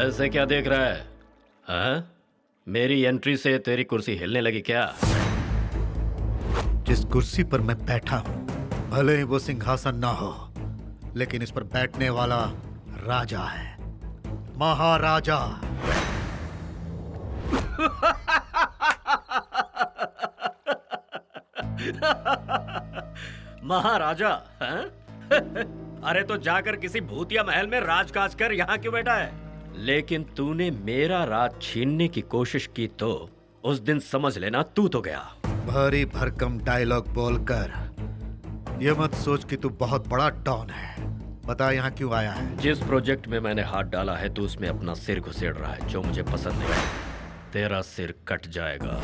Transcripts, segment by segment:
ऐसे क्या देख रहा है? हाँ? मेरी एंट्री से तेरी कुर्सी हिलने लगी क्या? जिस कुर्सी पर मैं बैठा हूं, भले ही वो सिंहासन ना हो, लेकिन इस पर बैठने वाला राजा है, महाराजा। महाराजा? हाँ? अरे तो जाकर किसी भूतिया महल में राजकाज कर, यहाँ क्यों बैठा है? लेकिन तूने मेरा राज छीनने की कोशिश की तो उस दिन समझ लेना तू तो गया। भारी भरकम डायलॉग बोलकर ये मत सोच कि तू बहुत बड़ा डॉन है। बता यहाँ क्यों आया है? जिस प्रोजेक्ट में मैंने हाथ डाला है तू उसमें अपना सिर घुसेड़ रहा है, जो मुझे पसंद नहीं। तेरा सिर कट जाएगा।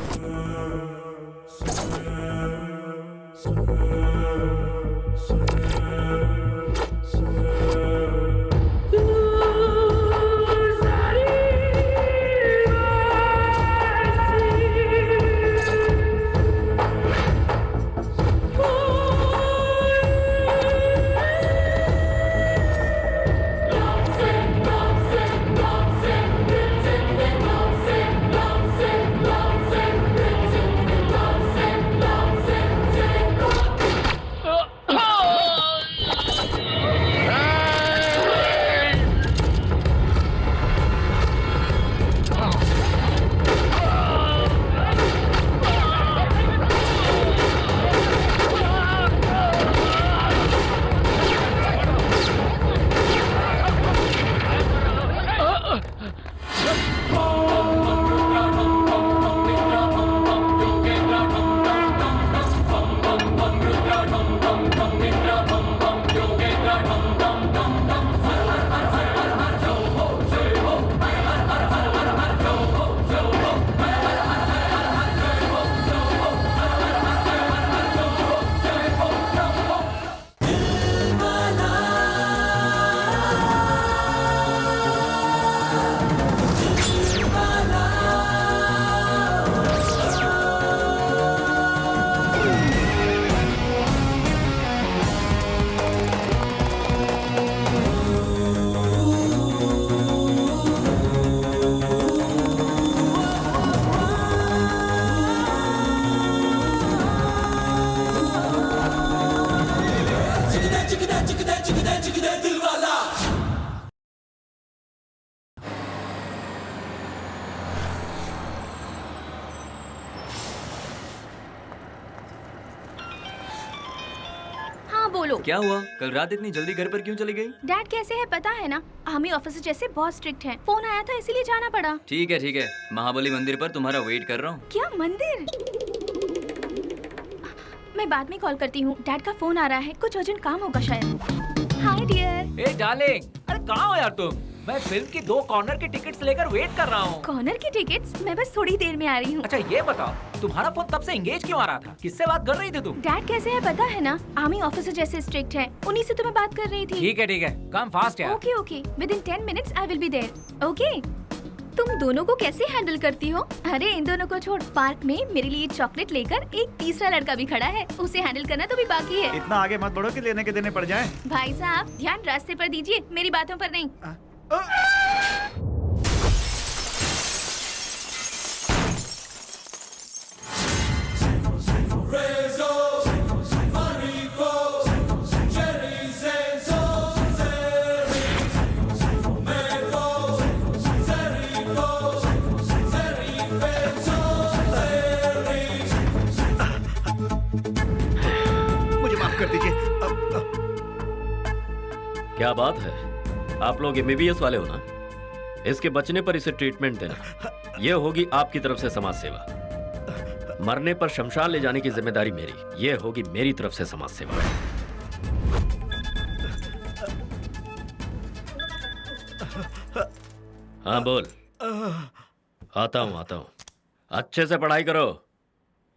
बोलो। क्या हुआ? कल रात इतनी जल्दी घर पर क्यों चली गई? डैड कैसे है पता है ना, आर्मी ऑफिसर जैसे बहुत स्ट्रिक्ट हैं। फोन आया था इसीलिए जाना पड़ा। ठीक है, महाबली मंदिर पर तुम्हारा वेट कर रहा हूँ। क्या मंदिर? मैं बाद में कॉल करती हूँ, डैड का फोन आ रहा है, कुछ अर्जेंट काम होगा शायद। Hi dear. ए डार्लिंग, अरे कहाँ हो यार तुम? मैं फिल्म की 2 कॉर्नर की टिकट्स लेकर वेट कर रहा हूँ। कॉर्नर की टिकट्स? मैं बस थोड़ी देर में आ रही हूँ। अच्छा ये बताओ, तुम्हारा फोन तब से एंगेज क्यों आ रहा था? किससे बात कर रही थी तुम? डैड कैसे है पता है ना, आर्मी ऑफिसर जैसे स्ट्रिक्ट है, उन्हीं से तो मैं बात कर रही थी। ठीक है, कम फास्ट यार। Okay, within 10 minutes I will be there. Okay. तुम दोनों को कैसे हैंडल करती हो? अरे इन दोनों को छोड़, पार्क में मेरे लिए चॉकलेट लेकर एक तीसरा लड़का भी खड़ा है, उसे हैंडल करना तो भी बाकी है। इतना आगे मत बढ़ो कि लेने के देने पड़ जाए। भाई साहब ध्यान रास्ते पर दीजिए, मेरी बातों पर नहीं। कर दीजिए। क्या बात है, आप लोग एमबीबीएस वाले हो ना? इसके बचने पर इसे ट्रीटमेंट देना, यह होगी आपकी तरफ से समाज सेवा। मरने पर शमशान ले जाने की जिम्मेदारी मेरी, यह होगी मेरी तरफ से समाज सेवा। हाँ बोल। आता हूँ। अच्छे से पढ़ाई करो,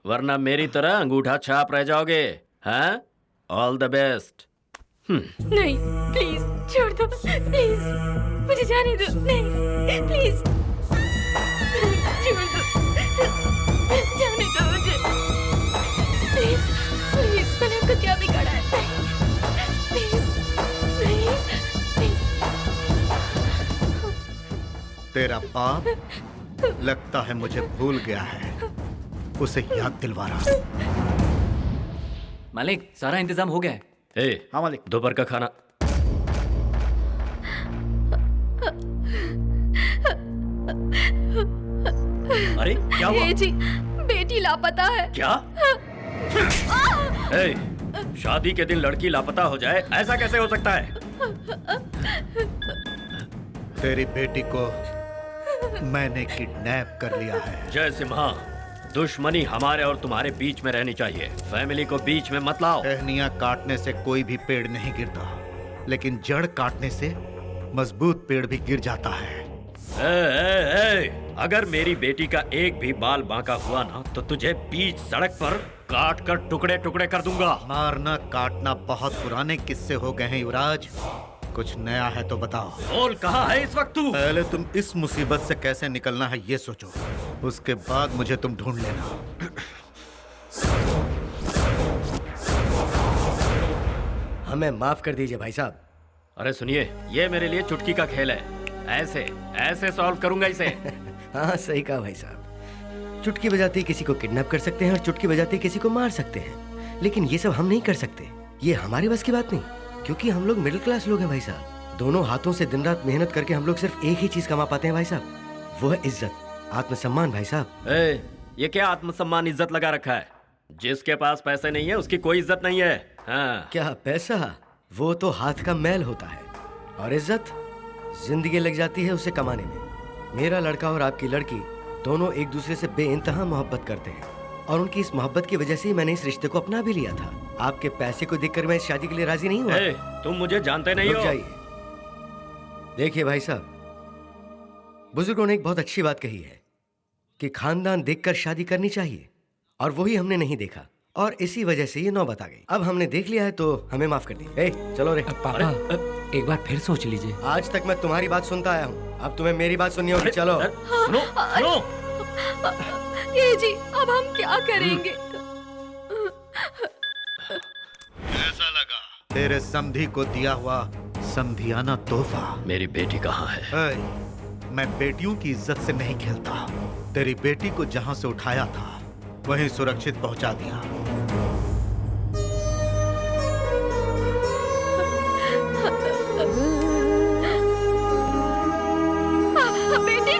वरना मेरी तरह अंगूठा छाप रह जाओगे। हाँ? All the best. नहीं प्लीज छोड़ दो, प्लीज मुझे जाने दो। नहीं प्लीज छोड़ दो, जाने दो मुझे प्लीज। मैंने आपको क्या बिगाड़ा है? Please please please. तेरा बाप लगता है मुझे भूल गया है, उसे याद दिलवा रहा। मालिक सारा इंतजाम हो गया है। ए, हाँ मालिक। दोपहर का खाना। अरे क्या हुआ? ए जी, बेटी लापता है। क्या? ए, शादी के दिन लड़की लापता हो जाए, ऐसा कैसे हो सकता है? तेरी बेटी को मैंने किडनैप कर लिया है। जय सिम्हा, दुश्मनी हमारे और तुम्हारे बीच में रहनी चाहिए। फैमिली को बीच में मत लाओ। टहनियां काटने से कोई भी पेड़ नहीं गिरता, लेकिन जड़ काटने से मजबूत पेड़ भी गिर जाता है। अगर मेरी बेटी का एक भी बाल बांका हुआ ना तो तुझे बीच सड़क पर काट कर टुकड़े टुकड़े कर दूंगा। मारना काटना बहुत पुराने किस्से हो गए हैं युवराज, कुछ नया है तो बताओ। बोल, कहाँ है इस वक्त तू? पहले तुम इस मुसीबत से कैसे निकलना है ये सोचो, उसके बाद मुझे तुम ढूंढ लेना। हमें माफ कर दीजिए भाई साहब। अरे सुनिए, ये मेरे लिए चुटकी का खेल है। ऐसे ऐसे सॉल्व करूंगा इसे। हाँ सही कहा भाई साहब। चुटकी बजाते ही किसी को किडनैप कर सकते हैं और चुटकी बजाते ही किसी को मार सकते हैं, लेकिन ये सब हम नहीं कर सकते। ये हमारी बस की बात नहीं, क्योंकि हम लोग मिडिल क्लास लोग हैं भाई साहब। दोनों हाथों से दिन रात मेहनत करके हम लोग सिर्फ एक ही चीज कमा पाते हैं भाई साहब, वो है इज्जत, आत्मसम्मान भाई साहब। ये क्या आत्मसम्मान इज्जत लगा रखा है? जिसके पास पैसे नहीं है उसकी कोई इज्जत नहीं है। हाँ। क्या पैसा? वो तो हाथ का मैल होता है, और इज्जत जिंदगी लग जाती है उसे कमाने में। मेरा लड़का और आपकी लड़की दोनों एक दूसरे से बेइंतहा मोहब्बत करते हैं, और उनकी इस मोहब्बत की वजह से ही मैंने इस रिश्ते को अपना भी लिया था। आपके पैसे को देखकर मैं इस शादी के लिए राजी नहीं हुआ। तुम मुझे जानते नहीं रुक हो। जाइए। देखिए भाई साहब, बुजुर्गों ने एक बहुत अच्छी बात कही है कि खानदान देखकर शादी करनी चाहिए, और वही हमने नहीं देखा, और इसी वजह से ये नौबत आ गई। अब हमने देख लिया है तो हमें माफ कर दी। चलो रे। पापा, एक बार फिर सोच लीजिए। आज तक मैं तुम्हारी बात सुनता आया हूँ, अब तुम्हें मेरी बात सुननी होगी। चलो। सुनो, सुनो। ए जी, अब हम क्या करेंगे? कैसा लगा तेरे समधी को दिया हुआ समधियाना तोहफा? मेरी बेटी कहाँ है? ऐ, मैं बेटियों की इज्जत से नहीं खेलता। तेरी बेटी को जहाँ से उठाया था वहीं सुरक्षित पहुंचा दिया। बेटी,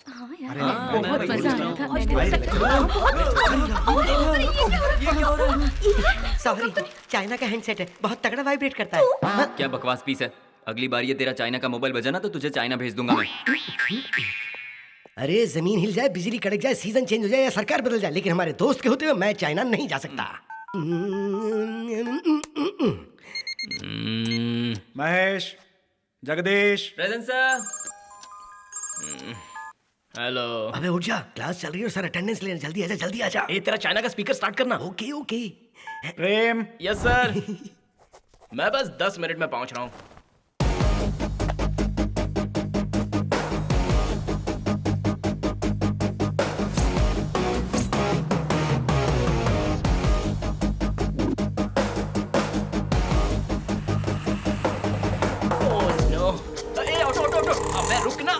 हाँ यार, बहुत मजा आ रहा था। सॉरी, चाइना का हैंडसेट है, बहुत तगड़ा वाइब्रेट करता है। क्या बकवास पीस है? अगली बार ये तेरा चाइना का मोबाइल बजा ना तो तुझे चाइना भेज दूंगा मैं। अरे जमीन हिल जाए, बिजली कड़क जाए, सीजन चेंज हो जाए या सरकार बदल जाए, लेकिन हमारे दोस्त के होते हुए मैं चाइना नहीं जा सकता। Mahesh, Jagdish, present sir. Hello. अबे उठ जा, क्लास चल रही है और सर अटेंडेंस लेने। जल्दी आजा, जल्दी आजा। ए, तेरा चाइना का स्पीकर स्टार्ट करना। Okay okay. Prem. Yes sir. मैं बस 10 मिनट में पहुंच रहा हूँ। Oh no. ए, ऑटो ऑटो ऑटो। अबे रुकना।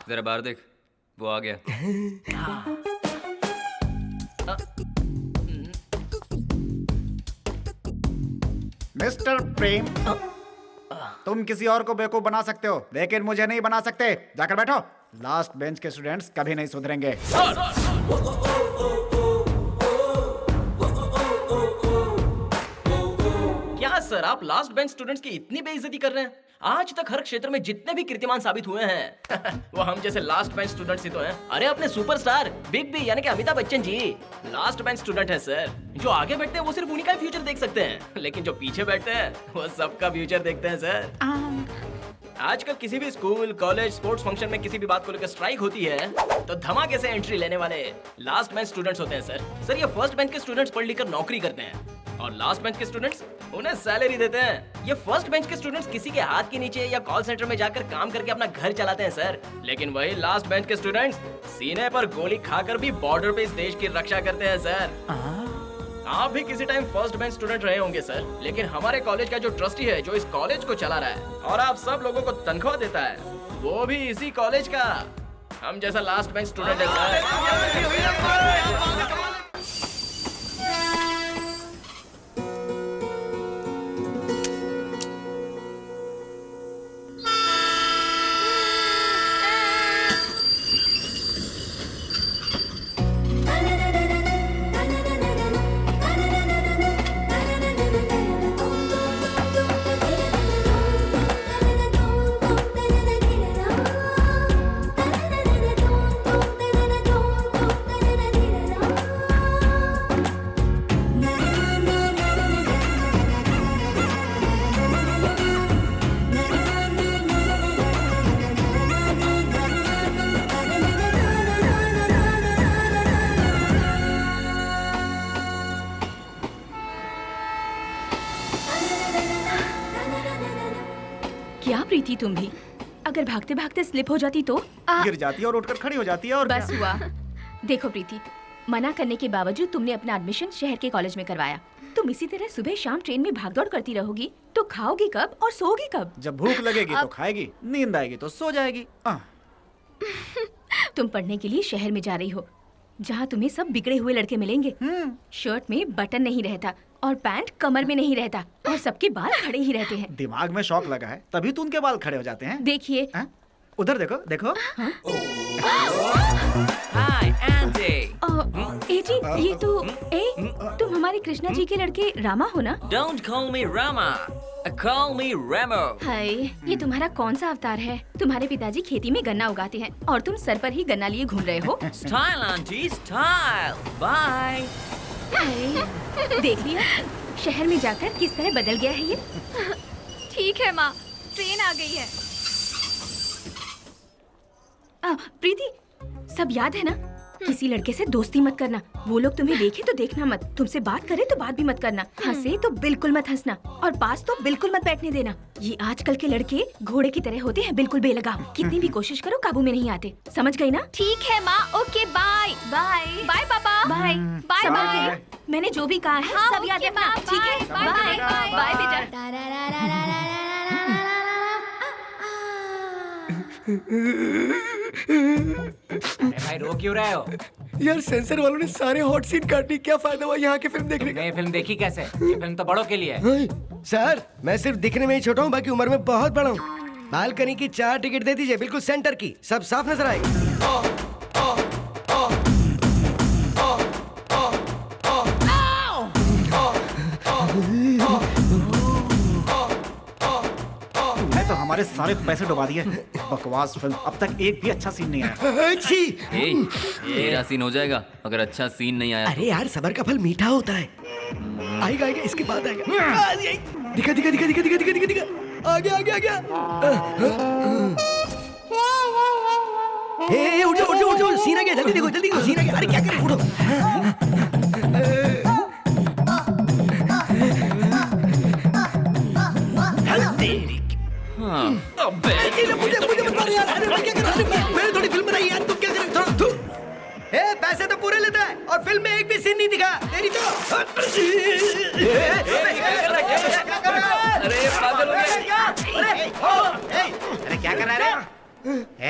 जरा बाहर देख, वो आ गया। मिस्टर प्रेम, तुम किसी और को बेवकूफ बना सकते हो लेकिन मुझे नहीं बना सकते। जाकर बैठो। लास्ट बेंच के स्टूडेंट्स कभी नहीं सुधरेंगे। क्या सर, आप लास्ट बेंच स्टूडेंट्स की इतनी बेइज्जती कर रहे हैं? आज तक हर क्षेत्र में जितने भी कीर्तिमान साबित हुए हैं वो हम जैसे लास्ट बेंच स्टूडेंट्स ही तो हैं। अरे अपने सुपरस्टार बिग बी यानी कि Amitabh Bachchan ji last bench student है सर। जो आगे बैठते हैं वो सिर्फ उन्हीं का फ्यूचर देख सकते हैं, लेकिन जो पीछे बैठते हैं वो सबका फ्यूचर देखते हैं सर। आजकल किसी भी स्कूल, कॉलेज, स्पोर्ट्स फंक्शन में किसी भी बात को लेकर स्ट्राइक होती है तो धमाके से एंट्री लेने वाले लास्ट बेंच स्टूडेंट्स होते हैं सर। सर ये फर्स्ट बेंच के स्टूडेंट्स पढ़ लिख कर नौकरी करते हैं और लास्ट बेंच के स्टूडेंट्स उन्हें सैलरी देते हैं। ये फर्स्ट बेंच के स्टूडेंट्स किसी के हाथ के नीचे या कॉल सेंटर में जाकर काम करके अपना घर चलाते हैं सर, लेकिन वही लास्ट बेंच के स्टूडेंट्स सीने पर गोली खाकर भी बॉर्डर पे इस देश की रक्षा करते हैं सर। आप भी किसी टाइम फर्स्ट बेंच स्टूडेंट रहे होंगे सर, लेकिन हमारे कॉलेज का जो ट्रस्टी है जो इस कॉलेज को चला रहा है और आप सब लोगों को तनख्वाह देता है वो भी इसी कॉलेज का हम जैसा लास्ट बेंच स्टूडेंट है सर। क्या प्रीति, तुम भी अगर भागते भागते स्लिप हो जाती तो गिर जाती है और उठकर खड़ी हो जाती है और बस क्या? हुआ। देखो प्रीति, मना करने के बावजूद तुमने अपना एडमिशन शहर के कॉलेज में करवाया। तुम इसी तरह सुबह शाम ट्रेन में भागदौड़ करती रहोगी तो खाओगी कब और सोओगी कब? जब भूख लगेगी तो खाएगी, नींद आएगी तो सो जाएगी। तुम पढ़ने के लिए शहर में जा रही हो जहाँ तुम्हें सब बिगड़े हुए लड़के मिलेंगे। शर्ट में बटन नहीं रहता और पैंट कमर में नहीं रहता और सबके बाल खड़े ही रहते हैं। दिमाग में शौक लगा है तभी तो उनके बाल खड़े हो जाते हैं। देखिए उधर देखो देखो। हाय एंडी। ए जी, ये तो तुम हमारे कृष्णा जी के लड़के रामा हो ना? Don't call me Rama, call me Ramo. हाय, ये तुम्हारा कौन सा अवतार है? तुम्हारे पिताजी खेती में गन्ना उगाते हैं और तुम सर पर ही गन्ना लिए घूम रहे हो। Style auntie, style. Bye. हाय, देख लिया शहर में जाकर किस तरह बदल गया है ये। ठीक है माँ, ट्रेन आ गई है। प्रीति, सब याद है ना? किसी लड़के से दोस्ती मत करना। वो लोग तुम्हें देखे तो देखना मत, तुमसे बात करे तो बात भी मत करना, हंसे तो बिल्कुल मत हंसना और पास तो बिल्कुल मत बैठने देना। ये आजकल के लड़के घोड़े की तरह होते हैं, बिल्कुल बेलगाम। कितनी भी कोशिश करो काबू में नहीं आते। समझ गई ना? ठीक है माँ, ओके बाय। बाय बाय पापा। बाय बाय समझ बाय। गए। मैंने जो भी कहा है हाँ, सब याद ओके, रखना, बाय, ठीक है? बाय, बाय बाय, बाय बेटा। भाई रो क्यों रहे हो? यार सेंसर वालों ने सारे हॉट सीन काट दी, क्या फायदा हुआ यहाँ की फिल्म देखने का? ये फिल्म देखी कैसे? ये फिल्म तो बड़ों के लिए है। हाँ, सर मैं सिर्फ दिखने में ही छोटा हूँ, बाकी उम्र में बहुत बड़ा हूँ। बालकनी की 4 टिकट दे दीजिए, बिल्कुल सेंटर की, सब साफ नजर आएगी। मैं तो हमारे सारे पैसे डुबा दिए। बकवास फिल्म, अब तक एक भी अच्छा सीन नहीं आया। अच्छी। तेरा सीन हो जाएगा अगर अच्छा सीन नहीं आया। अरे यार सबर का फल मीठा होता है। आएगा आएगा, इसके बाद आएगा। दिखा दिखा दिखा दिखा दिखा दिखा दिखा दिखा, आ गया आ गया आ गया। उठ जाओ उठ जाओ उठ जाओ, सीन आ गया, जल्दी देखो जल्दी देखो, सीन आ गया। अरे क्या कर रहे हो, उठो। अबे मुझे मत मारो यार। अरे मैं क्या कर रहा हूँ? मैंने थोड़ी फिल्म बनाई यार, तुम क्या कर रहे हो? थोड़ा पैसे तो पूरे लेता है और फिल्म में एक भी सीन नहीं दिखा। तेरी तो अरे पागल हो गया।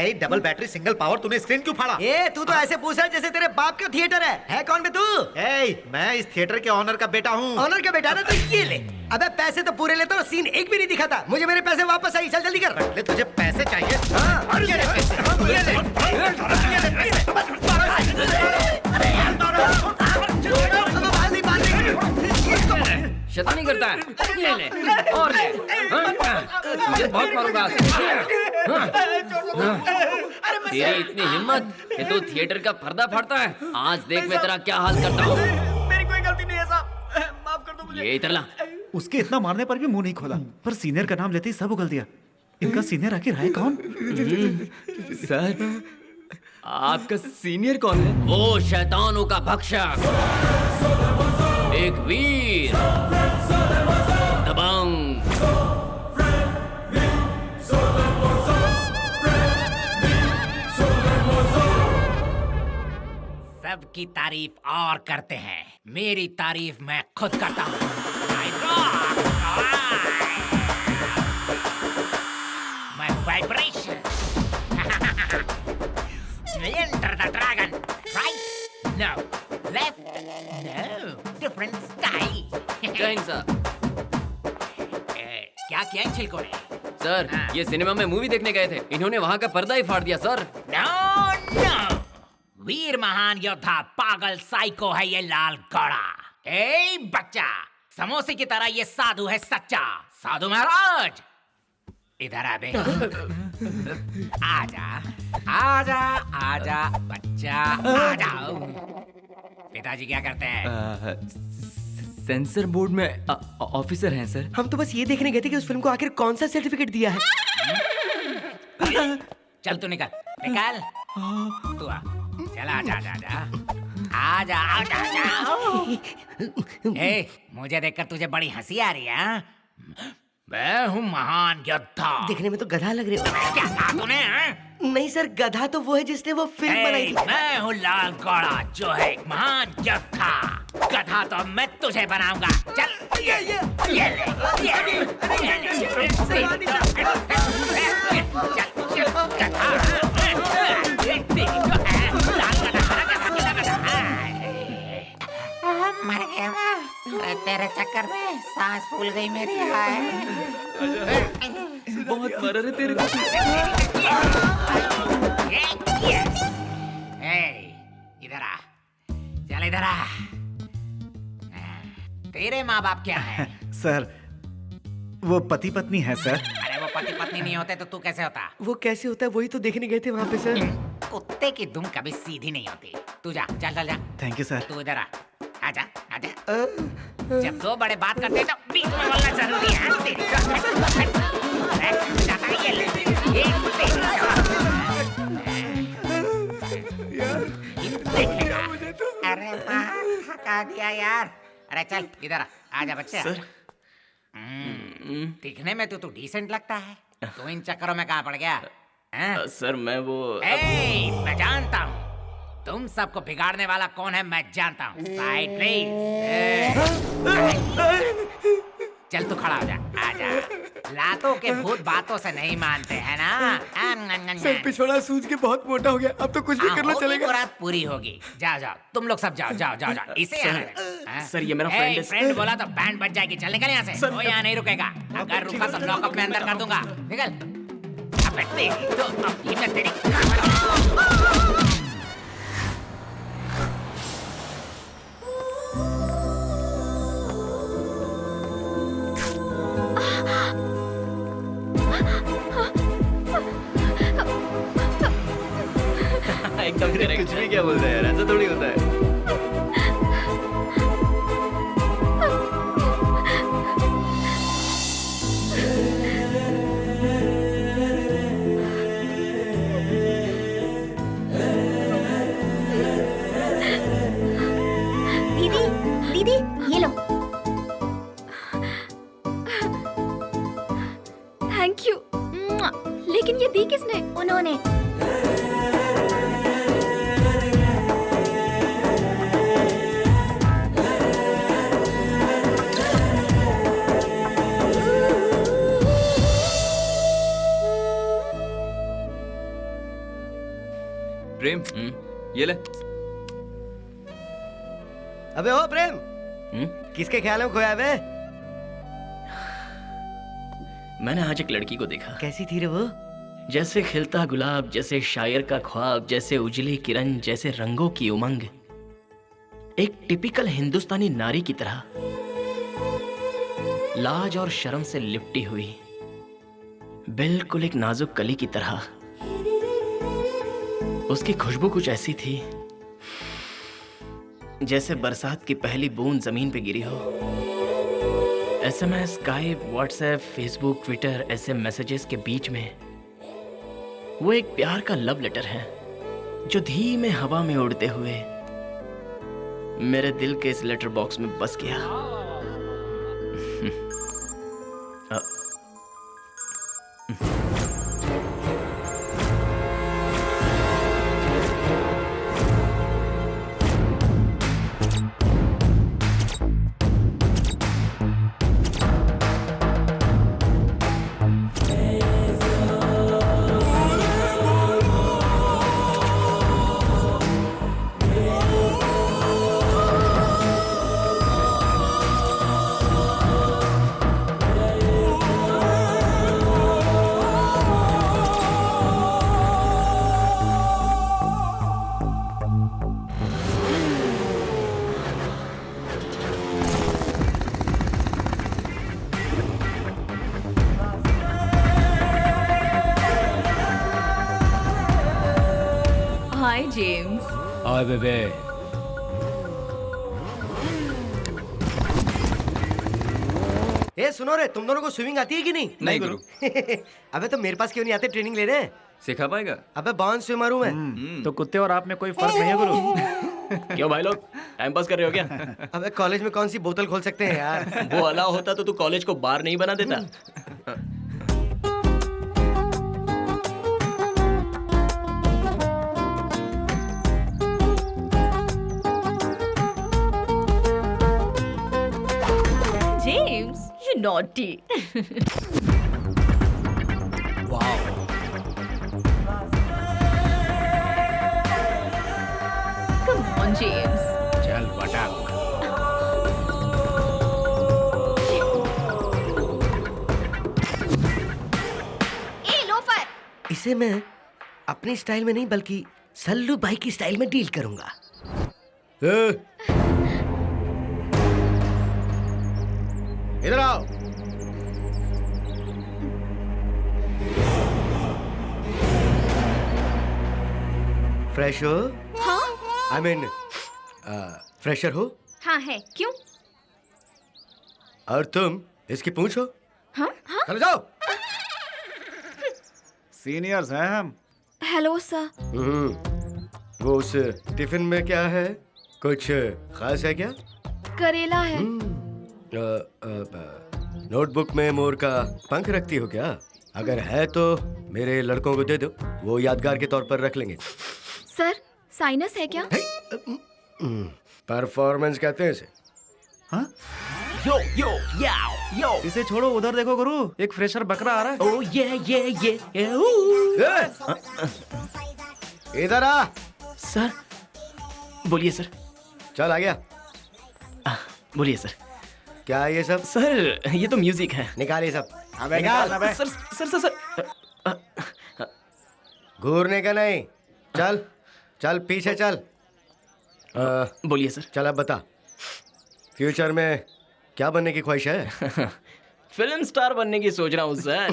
A double battery single power, तूने स्क्रीन क्यों फाड़ा? ए तू तो ऐसे पूछ रहा है जैसे तेरे बाप का थिएटर है कौन बे तू? ए मैं इस थिएटर के ऑनर का बेटा हूँ। ऑनर का बेटा ना, तो ये ले। अबे पैसे तो पूरे लेता हूँ, सीन एक भी नहीं दिखा था। मुझे मेरे पैसे वापस आई, चल जल्दी कर। ले तुझे पैसे चाहिए? हाँ, ये ले पैसे, ये ले। ये ले पैसे। शैतानी करता है। ये ले और ले। तुझे बहुत मारूंगा। तेरी इतनी हिम्मत कि तू थिएटर का पर्दा फाड़ता है। आज देख मैं तेरा क्या हाल करता हूँ। मेरी कोई गलती नहीं है साहब, माफ कर दो मुझे। ये इधर ला। उसके इतना मारने पर भी मुंह नहीं खोला, पर सीनियर का नाम लेते ही सब उगल दिया। इनका सीनियर आखिर है कौन? सर आपका सीनियर कौन है? वो शैतानों का भक्षक, एक वीर, दबंग। सबकी तारीफ और करते हैं, मेरी तारीफ मैं खुद करता हूँ। मैं vibration. Enter the dragon. Right? No. Left? No. Different sky. जय हिंद सर। क्या किया इन छिलकों ने? सर ये सिनेमा में मूवी देखने गए थे, इन्होंने वहाँ का पर्दा ही फाड़ दिया सर। No. वीर महान योद्धा पागल साइको है ये लाल घोड़ा। ए बच्चा, समोसे की तरह ये साधु है सच्चा। साधु महाराज इधर आ बे। आजा आजा आजा बच्चा आजा। पिताजी क्या करते हैं? सेंसर बोर्ड में ऑफिसर हैं सर। हम तो बस ये देखने गए थे कि उस फिल्म को आखिर कौन सा सर्टिफिकेट दिया है। चल तू निकल निकल। तू आ, चल आजा आजा आजा आजा आजा आजा। ए मुझे देखकर तुझे बड़ी हंसी आ रही है? मैं हूँ महान योद्धा। देखने में तो गधा लग रहे हो। क्या कहा तूने? नहीं सर, गधा तो वो है जिसने वो फिल्म बनाई थी। मैं हूँ लाल घोड़ा जो है एक महान योद्धा। गधा तो मैं तुझे बनाऊंगा। चल ये ले मर गया मैं तेरे चक्कर में, सांस फूल गई मेरी। बहुत मर रहे तेरे को। इधर आ, चल इधर आ। तेरे माँ बाप क्या है? सर वो पति पत्नी है सर। अरे वो पति पत्नी नहीं होते तो तू कैसे होता? वो कैसे होता है वही तो देखने गए थे वहाँ पे सर। कुत्ते की दुम कभी सीधी नहीं होती। तू जा, चल चल जा। Thank you sir. तू इधर आ, आजा आजा। जब दो बड़े बात करते हैं तो बीच में बोलना जरूरी है। जाता है ये ले, ये देखेगा। अरे माँ थका दिया यार। अरे चल इधर आ, आजा बच्चे। दिखने में तो तू डिसेंट लगता है। तू इन चक्करों में कहाँ पड़ गया? सर मैं वो मैं जानता हूँ तुम सबको बिगाड़ने वाला कौन है। मैं जानता हूँ। Side please. चल तू खड़ा हो जा, आजा। लातों के भूत बातों से नहीं मानते हैं ना। सर पिछवाड़ा सूझ के बहुत मोटा हो गया, अब तो कुछ भी करना चलेगा। मुराद पूरी होगी। जाओ जाओ तुम लोग सब जाओ जाओ जाओ जाओ। इसे सर ये मेरा फ्रेंड है। फ्रेंड बोला तो बैंड बज जाएगी। चल निकल यहाँ से। वो यहाँ नहीं रुकेगा। अगर रुका तो लॉकअप में अंदर कर दूंगा। निकल। अबे तेरी तो अब मैं तेरी एकदम करेक्ट। कुछ भी क्या बोल रहे हैं यार, ऐसा थोड़ी होता है। दीदी दीदी ये लो। Thank you. लेकिन ये दी किसने? उन्होंने। ये ले। अबे ओ प्रेम, किसके ख्याल में खोया बे? मैंने आज एक लड़की को देखा। कैसी थी रे वो? जैसे खिलता गुलाब, जैसे शायर का ख्वाब, जैसे उजली किरण, जैसे रंगों की उमंग। एक टिपिकल हिंदुस्तानी नारी की तरह, लाज और शर्म से लिपटी हुई, बिल्कुल एक नाजुक कली की तरह। उसकी खुशबू कुछ ऐसी थी जैसे बरसात की पहली बूंद जमीन पे गिरी हो। SMS, Skype, WhatsApp, Facebook, Twitter, ऐसे मैसेजेस के बीच में वो एक प्यार का लव लेटर है जो धीमे हवा में उड़ते हुए मेरे दिल के इस लेटर बॉक्स में बस गया। हाय जेम्स। हाय बेबे। ए सुनो रे, तुम दोनों को स्विमिंग आती है कि नहीं? नहीं गुरु। अबे तो मेरे पास क्यों नहीं आते ट्रेनिंग लेने? सिखा पाएगा? अबे बॉर्न स्विमर हूँ मैं। तो कुत्ते और आप में कोई फर्क नहीं है गुरु? क्यों भाई लोग टाइम पास कर रहे हो क्या? अबे कॉलेज में कौन सी बोतल खोल सकते हैं यार? वो अलाउ होता तो तू कॉलेज को बार नहीं बना देता। James, you naughty. Come on, James. चल बटा। ए लोफर। इसे मैं अपनी स्टाइल में नहीं बल्कि सल्लू भाई की स्टाइल में डील करूंगा। इधर आओ। फ्रेश हो? हाँ आई मीन फ्रेशर हो? हाँ है, क्यों? और तुम इसकी पूंछ हो? हाँ हाँ। चलो जाओ। सीनियर्स हैं हम। Hello sir. वो उस टिफिन में क्या है? कुछ खास है क्या? करेला है। नोटबुक में मोर का पंख रखती हो क्या? अगर है तो मेरे लड़कों को दे दो, वो यादगार के तौर पर रख लेंगे। सर, साइनस है क्या? परफॉर्मेंस कहते हैं इसे। हाँ? यो यो याओ यो। इसे छोड़ो, उधर देखो गुरु, एक फ्रेशर बकरा आ रहा है। ओ ये इधर आ। सर बोलिए सर। चल आ गया। बोलिए सर। क्या ये सब? सर ये तो म्यूजिक है। निकाल ये सब। अबे निकाल। निकाल। Sir sir sir sir. घूरने का नहीं। चल चल पीछे चल। बोलिए सर। चल अब बता, फ्यूचर में क्या बनने की ख्वाहिश है? फिल्म स्टार बनने की सोच रहा हूँ सर।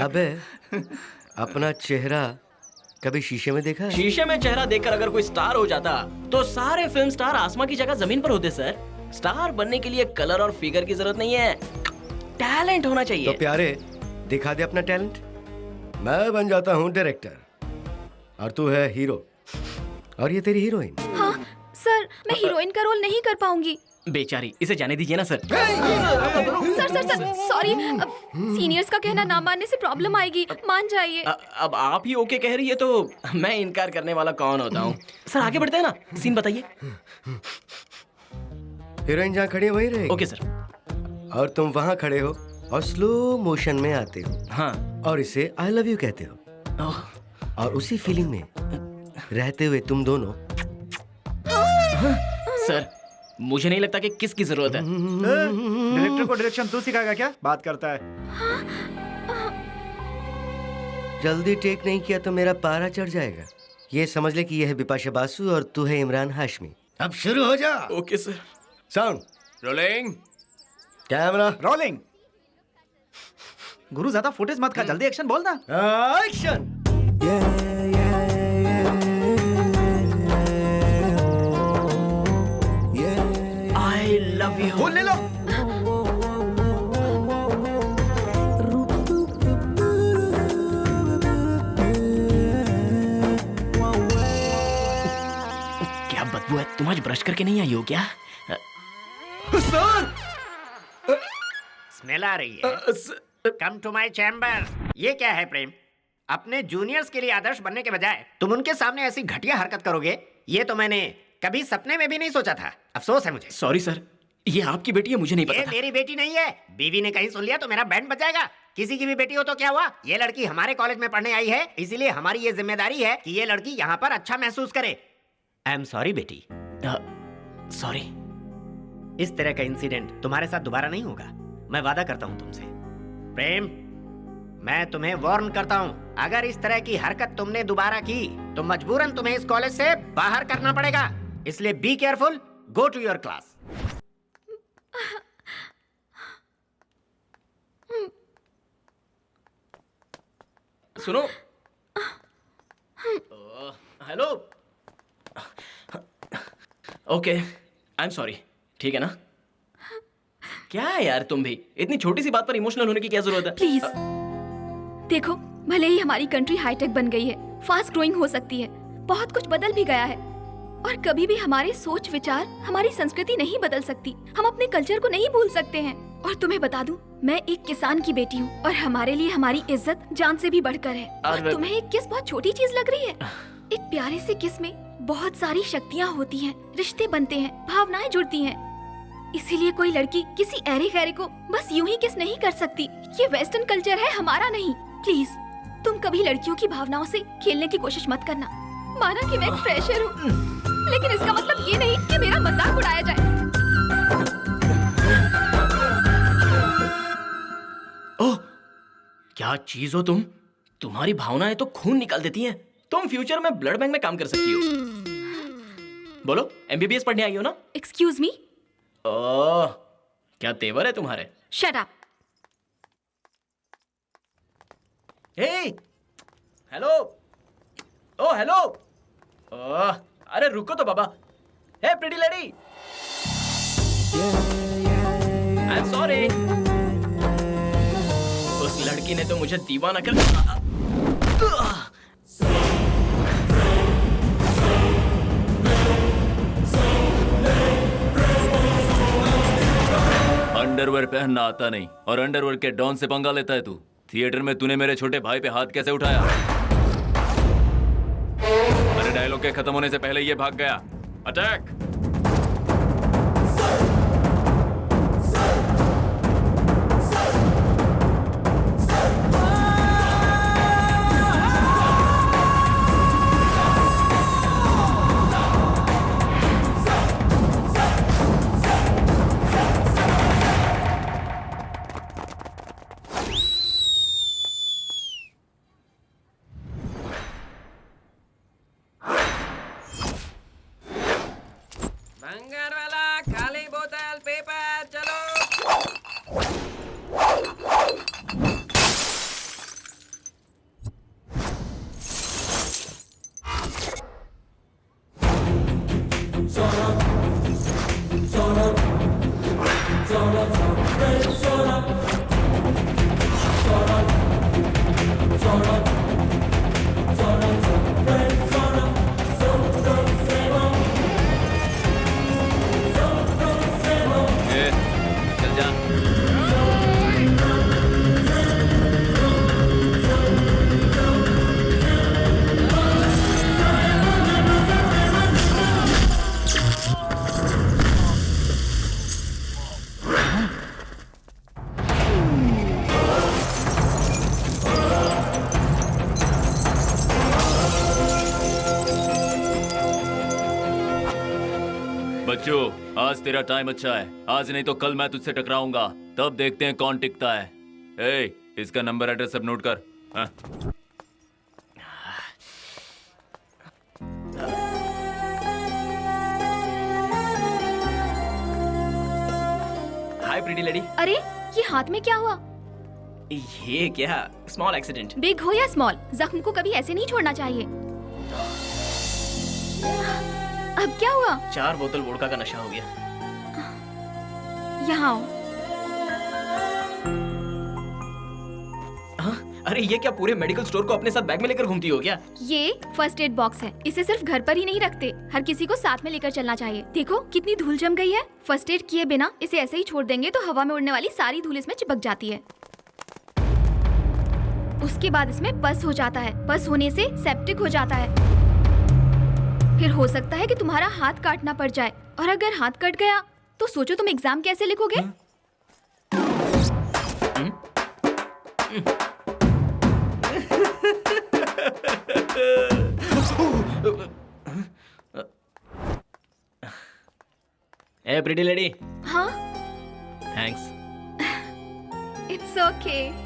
अबे अपना चेहरा कभी शीशे में देखा है? शीशे में चेहरा देखकर अगर कोई स्टार हो जाता तो सारे फिल्म स्टार आसमां की जगह जमीन पर होते सर। स्टार बनने के लिए कलर और फिगर की जरूरत नहीं है, टैलेंट होना चाहिए। तो प्यारे दिखा दे अपना टैलेंट। मैं बन जाता हूँ डायरेक्टर और तू है हीरो और ये तेरी हीरोइन। हाँ सर, मैं हीरोइन का रोल नहीं कर पाऊंगी। बेचारी, इसे जाने दीजिए ना sir. Sir sir sir sorry, seniors का कहना ना मानने से प्रॉब्लम आएगी, मान जाइए। अब आप ही ओके कह रही है तो मैं इनकार करने वाला कौन होता हूँ। सर आगे बढ़ते हैं ना, सीन बताइए। हीरोइन जहाँ खड़ी है वहीं रहेगी। Okay sir. और तुम वहाँ खड़े हो और स्लो मोशन में आते हो। हाँ। और इसे आई लव यू कहते हो। और उसी फीलिंग में रहते हुए तुम दोनों सर मुझे नहीं लगता कि किसकी जरूरत है। डायरेक्टर को डायरेक्शन तू सिखाएगा क्या? बात करता है। जल्दी टेक नहीं किया तो मेरा पारा चढ़ जाएगा। ये समझ ले कि यह है बिपाशा बासु और तू है इमरान हाशमी। अब शुरू हो जा। Okay sir. Sound rolling. Camera rolling. गुरु ज्यादा फुटेज मत खा, जल्दी एक्शन बोल ना। एक्शन। I love you. फूल ले लो। क्या बदबू है? तुम आज ब्रश करके नहीं आई हो क्या? सर स्मेल आ रही है। Come to my chamber. ये क्या है प्रेम? अपने जूनियर्स के लिए आदर्श बनने के बजाय तुम उनके सामने ऐसी घटिया हरकत करोगे, ये तो मैंने कभी सपने में भी नहीं सोचा था। अफसोस है मुझे। सॉरी सर, ये आपकी बेटी है, मुझे नहीं ये पता था। मेरी बेटी नहीं है। बीवी ने कहीं सुन लिया तो मेरा बैंड बजाएगा। किसी की भी बेटी हो तो क्या हुआ? ये लड़की हमारे कॉलेज में पढ़ने आई है, इसीलिए हमारी ये जिम्मेदारी है कि ये लड़की यहाँ पर अच्छा महसूस करे। आई एम सॉरी बेटी। सॉरी। इस तरह का इंसिडेंट तुम्हारे साथ दोबारा नहीं होगा, मैं वादा करता हूँ तुमसे। प्रेम, मैं तुम्हें वार्न करता हूँ, अगर इस तरह की हरकत तुमने दोबारा की तो मजबूरन तुम्हें इस कॉलेज से बाहर करना पड़ेगा। इसलिए be careful, go to your class. सुनो। Hello. Okay, I am sorry. ठीक है ना? क्या है यार, तुम भी इतनी छोटी सी बात पर इमोशनल होने की क्या जरूरत है? प्लीज देखो, भले ही हमारी कंट्री हाईटेक बन गई है, फास्ट ग्रोइंग हो सकती है, बहुत कुछ बदल भी गया है, और कभी भी हमारे सोच विचार, हमारी संस्कृति नहीं बदल सकती। हम अपने कल्चर को नहीं भूल सकते हैं। और तुम्हें बता दूं, मैं एक किसान की बेटी हूँ और हमारे लिए हमारी इज्जत जान से भी बढ़कर है। और तुम्हें एक किस बहुत छोटी चीज लग रही है? एक प्यारे से किस में बहुत सारी शक्तियाँ होती हैं, रिश्ते बनते हैं, भावनाएं जुड़ती हैं। इसीलिए कोई लड़की किसी ऐरे गैरे को बस यूं ही किस नहीं कर सकती। ये वेस्टर्न कल्चर है, हमारा नहीं। प्लीज तुम कभी लड़कियों की भावनाओं से खेलने की कोशिश मत करना। माना कि मैं एक फ्रेशर हूँ, लेकिन इसका मतलब ये नहीं कि मेरा मजाक उड़ाया जाए। ओह, क्या चीज हो तुम? तुम्हारी भावनाएं तो खून निकाल देती हैं। तुम फ्यूचर में ब्लड बैंक में काम कर सकती हो। बोलो, एमबीबीएस पढ़ने आई हो ना? Excuse me. ओह, क्या तेवर है तुम्हारे? Shut up. Hey, hello. Oh hello. Oh, अरे रुको तो बाबा। Hey pretty lady, I am sorry. उस लड़की ने तो मुझे दीवाना कर। अंडरवेयर पहनना आता नहीं और अंडरवेयर के डॉन से पंगा लेता है तू। थिएटर में तूने मेरे छोटे भाई पे हाथ कैसे उठाया? मेरे डायलॉग के खत्म होने से पहले ये भाग गया। अटैक! भंगार वाला, खाली बोतल, पेपर, चलो। बच्चों, आज तेरा टाइम अच्छा है। आज नहीं तो कल मैं तुझसे टकराऊंगा, तब देखते हैं कौन टिकता है। ए, इसका नंबर एड्रेस सब नोट कर। हाँ? हाय प्रीटी लेडी। अरे ये हाथ में क्या हुआ? ये क्या? Small accident. बिग हो या स्मॉल, जख्म को कभी ऐसे नहीं छोड़ना चाहिए। अब क्या हुआ? 4 बोतल वोडका का नशा हो गया। यहाँ आओ। हाँ? अरे ये क्या पूरे मेडिकल स्टोर को अपने साथ बैग में लेकर घूमती हो क्या? ये फर्स्ट एड बॉक्स है, इसे सिर्फ घर पर ही नहीं रखते, हर किसी को साथ में लेकर चलना चाहिए। देखो कितनी धूल जम गई है। फर्स्ट एड किए बिना इसे ऐसे ही छोड़ देंगे तो हवा में उड़ने वाली सारी धूल इसमें चिपक जाती है। उसके बाद इसमें पस हो जाता है, पस होने से सेप्टिक हो जाता है। फिर हो सकता है कि तुम्हारा हाथ काटना पड़ जाए, और अगर हाथ कट गया तो सोचो तुम एग्जाम कैसे लिखोगे? ए प्रीटी लेडी। हाँ, थैंक्स। It's okay.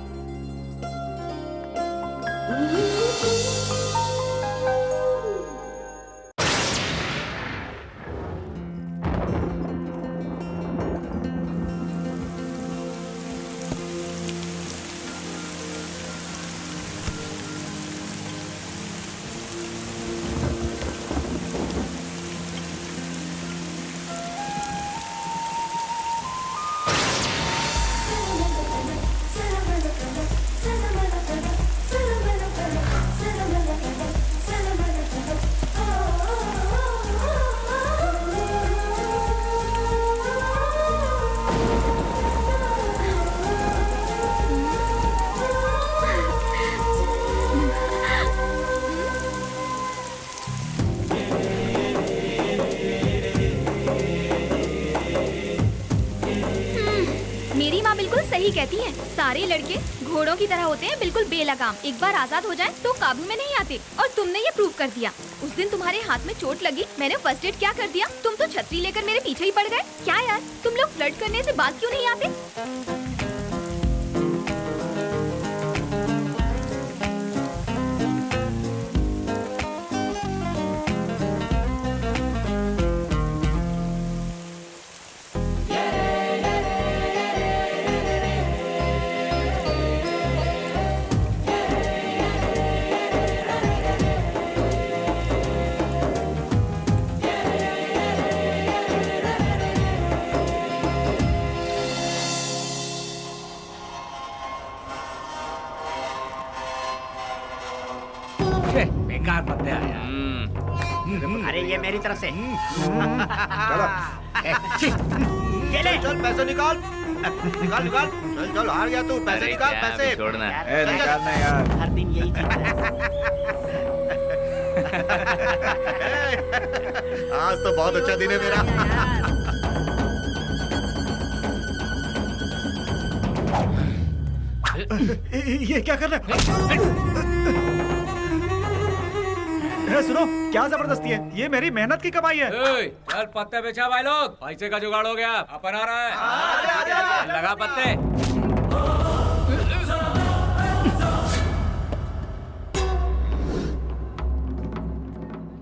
मेरी माँ बिल्कुल सही कहती है, सारे लड़के घोड़ों की तरह होते हैं, बिल्कुल बेलगाम। एक बार आजाद हो जाएं तो काबू में नहीं आते, और तुमने ये प्रूव कर दिया। उस दिन तुम्हारे हाथ में चोट लगी, मैंने फर्स्ट एड क्या कर दिया, तुम तो छतरी लेकर मेरे पीछे ही पड़ गए। क्या यार, तुम लोग फ्लर्ट करने से बात क्यों नहीं आते? बेकार पत्ते आया। अरे ये मेरी तरफ से। चलो चल पैसे निकाल, निकाल निकाल, चल चल, हार गया तू, पैसे निकाल, पैसे छोड़ना। निकालना यार। हर दिन यही चीज आज तो बहुत अच्छा दिन है मेरा। ये क्या कर रहा है? सुनो, क्या जबरदस्ती है, ये मेरी मेहनत की कमाई है। चल पत्ते बेचा भाई लोग, पैसे का जुगाड़ हो गया, अपन आ रहा है। लगा पत्ते।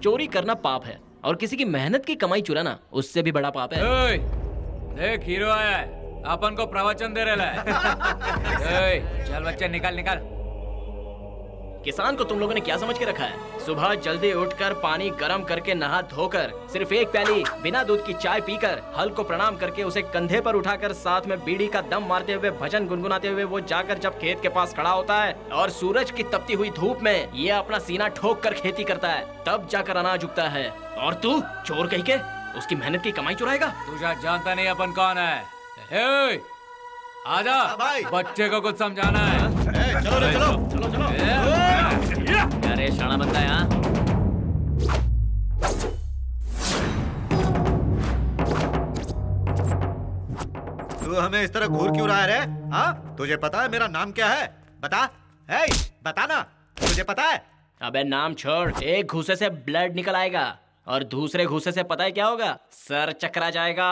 चोरी करना पाप है, और किसी की मेहनत की कमाई चुराना उससे भी बड़ा पाप है। देख हीरो आया है, अपन को प्रवचन दे रहा है। चल बच्चे निकाल निकाल। किसान को तुम लोगों ने क्या समझ के रखा है? सुबह जल्दी उठकर पानी गर्म करके नहा धोकर सिर्फ एक प्याली बिना दूध की चाय पीकर हल को प्रणाम करके उसे कंधे पर उठाकर साथ में बीड़ी का दम मारते हुए भजन गुनगुनाते हुए वो जाकर जब खेत के पास खड़ा होता है और सूरज की तपती हुई धूप में ये अपना सीना ठोक कर खेती करता है, तब जाकर अनाज उगता है। और तू चोर कहीं के उसकी मेहनत की कमाई चुराएगा? तू जानता नहीं अपन कौन है। आजा भाई, बच्चे को कुछ समझाना है। चलो रे, चलो चलो चलो। अरे शाना बनता है यहाँ। तू हमें इस तरह घूर क्यों रहा है रे? हाँ, तुझे पता है मेरा नाम क्या है? बता, बता ना, तुझे पता है? अबे नाम छोड़, एक घूसे से ब्लड निकल आएगा और दूसरे घूसे से पता है क्या होगा? सर चकरा जाएगा।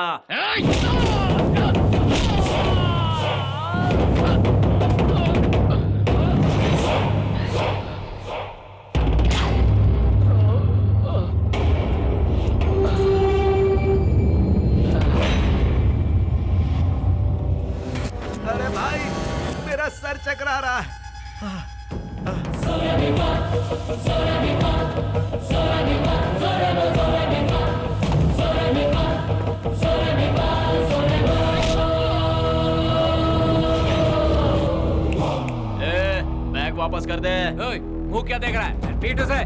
अरे भाई, मेरा सर चकरा रहा है। बैग वापस कर दे। ओए, मुंह क्या देख रहा है? पीठ उसे।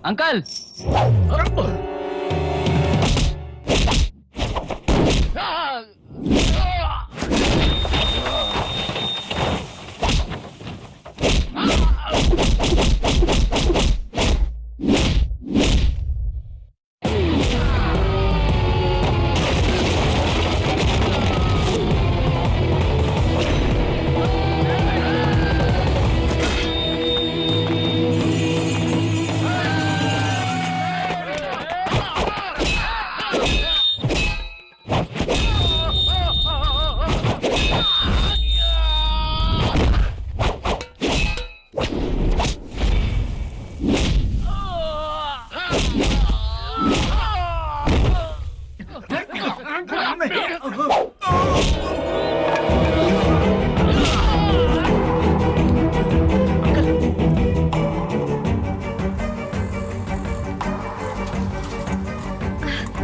अंकल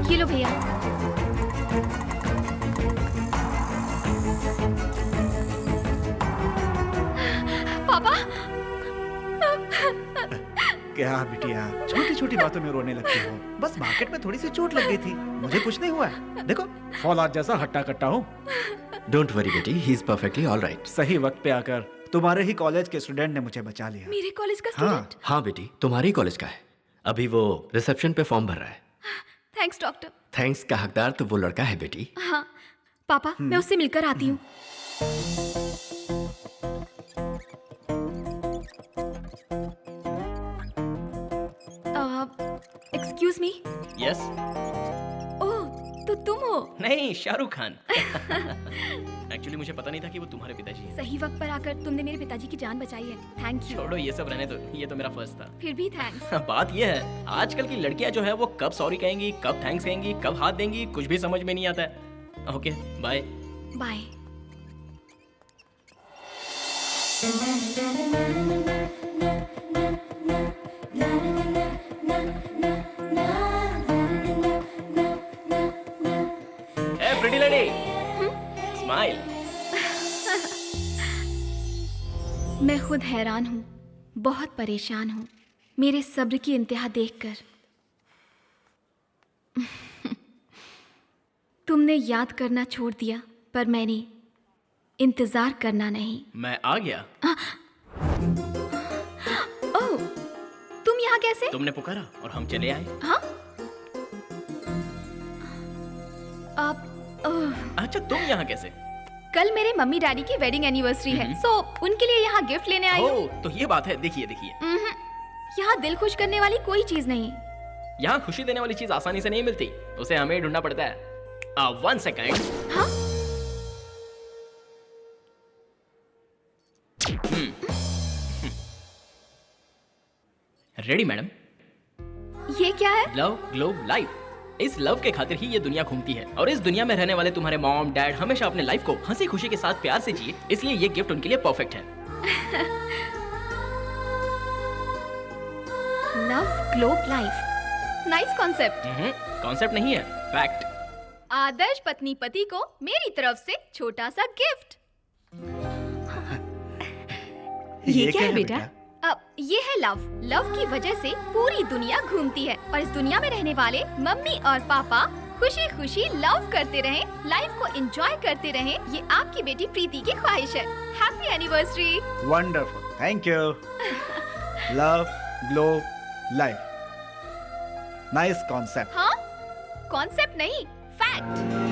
ये लो भैया। पापा क्या बिटिया, छोटी छोटी बातों में रोने लगती हो? बस मार्केट में थोड़ी सी चोट लग गई थी, मुझे कुछ नहीं हुआ है। देखो, फौलाद जैसा हट्टा कट्टा हूँ। डोंट वरी बेटी, he is perfectly all right. सही वक्त पे आकर तुम्हारे ही कॉलेज के स्टूडेंट ने मुझे बचा लिया। मेरे कॉलेज का हाँ स्टूडेंट? हाँ बेटी, तुम्हारे ही कॉलेज का है। अभी वो रिसेप्शन पे फॉर्म भर रहा है। Thanks doctor. थैंक्स का हकदार तो वो लड़का है बेटी। हाँ पापा, मैं उससे मिलकर आती हूँ। Excuse me. यस। ओह, तो तुम हो? नहीं, शाहरुख खान। एक्चुअली मुझे पता नहीं था कि वो तुम्हारे पिताजी हैं। सही वक्त पर आकर तुमने मेरे पिताजी की जान बचाई है। Thank you. छोड़ो ये सब रहने दो, ये तो मेरा फर्स्ट था। फिर भी थैंक्स। बात ये है, आजकल की लड़कियां जो है वो कब सॉरी कहेंगी, कब थैंक्स कहेंगी, कब हाथ देंगी, कुछ भी समझ में नहीं आता है। Okay, bye. Bye. A pretty lady, smile. मैं खुद हैरान हूँ, बहुत परेशान हूँ मेरे सब्र की इंतहा देखकर। तुमने याद करना छोड़ दिया, पर मैंने इंतजार करना नहीं। मैं आ गया। ओह, तुम यहाँ कैसे? तुमने पुकारा और हम चले आए। हाँ? अच्छा, तुम यहाँ कैसे? कल मेरे मम्मी डैडी की वेडिंग एनिवर्सरी है, सो उनके लिए यहाँ गिफ्ट लेने आई हूँ। ओह, तो ये बात है। देखिए देखिए, यहाँ दिल खुश करने वाली कोई चीज नहीं। यहाँ खुशी देने वाली चीज आसानी से नहीं मिलती, उसे हमें ढूंढना पड़ता है। 1 सेकंड। हाँ? Ready madam? ये क्या है? Love globe life. इस लव के खातिर ही ये दुनिया घूमती है, और इस दुनिया में रहने वाले तुम्हारे मॉम डैड हमेशा अपने लाइफ को हंसी खुशी के साथ प्यार से जिए, इसलिए ये गिफ्ट उनके लिए परफेक्ट है। Love globe life, nice concept. Concept नहीं है, फैक्ट। आदर्श पत्नी पति को मेरी तरफ से छोटा सा गिफ्ट। ये क्या है बेटा? ये है लव। लव की वजह से पूरी दुनिया घूमती है, और इस दुनिया में रहने वाले मम्मी और पापा खुशी खुशी लव करते रहें, लाइफ को एंजॉय करते रहें, ये आपकी बेटी प्रीति की ख्वाहिश है। Happy anniversary. Wonderful, thank you. Love globe life, nice concept. हाँ, कॉन्सेप्ट नहीं, फैक्ट।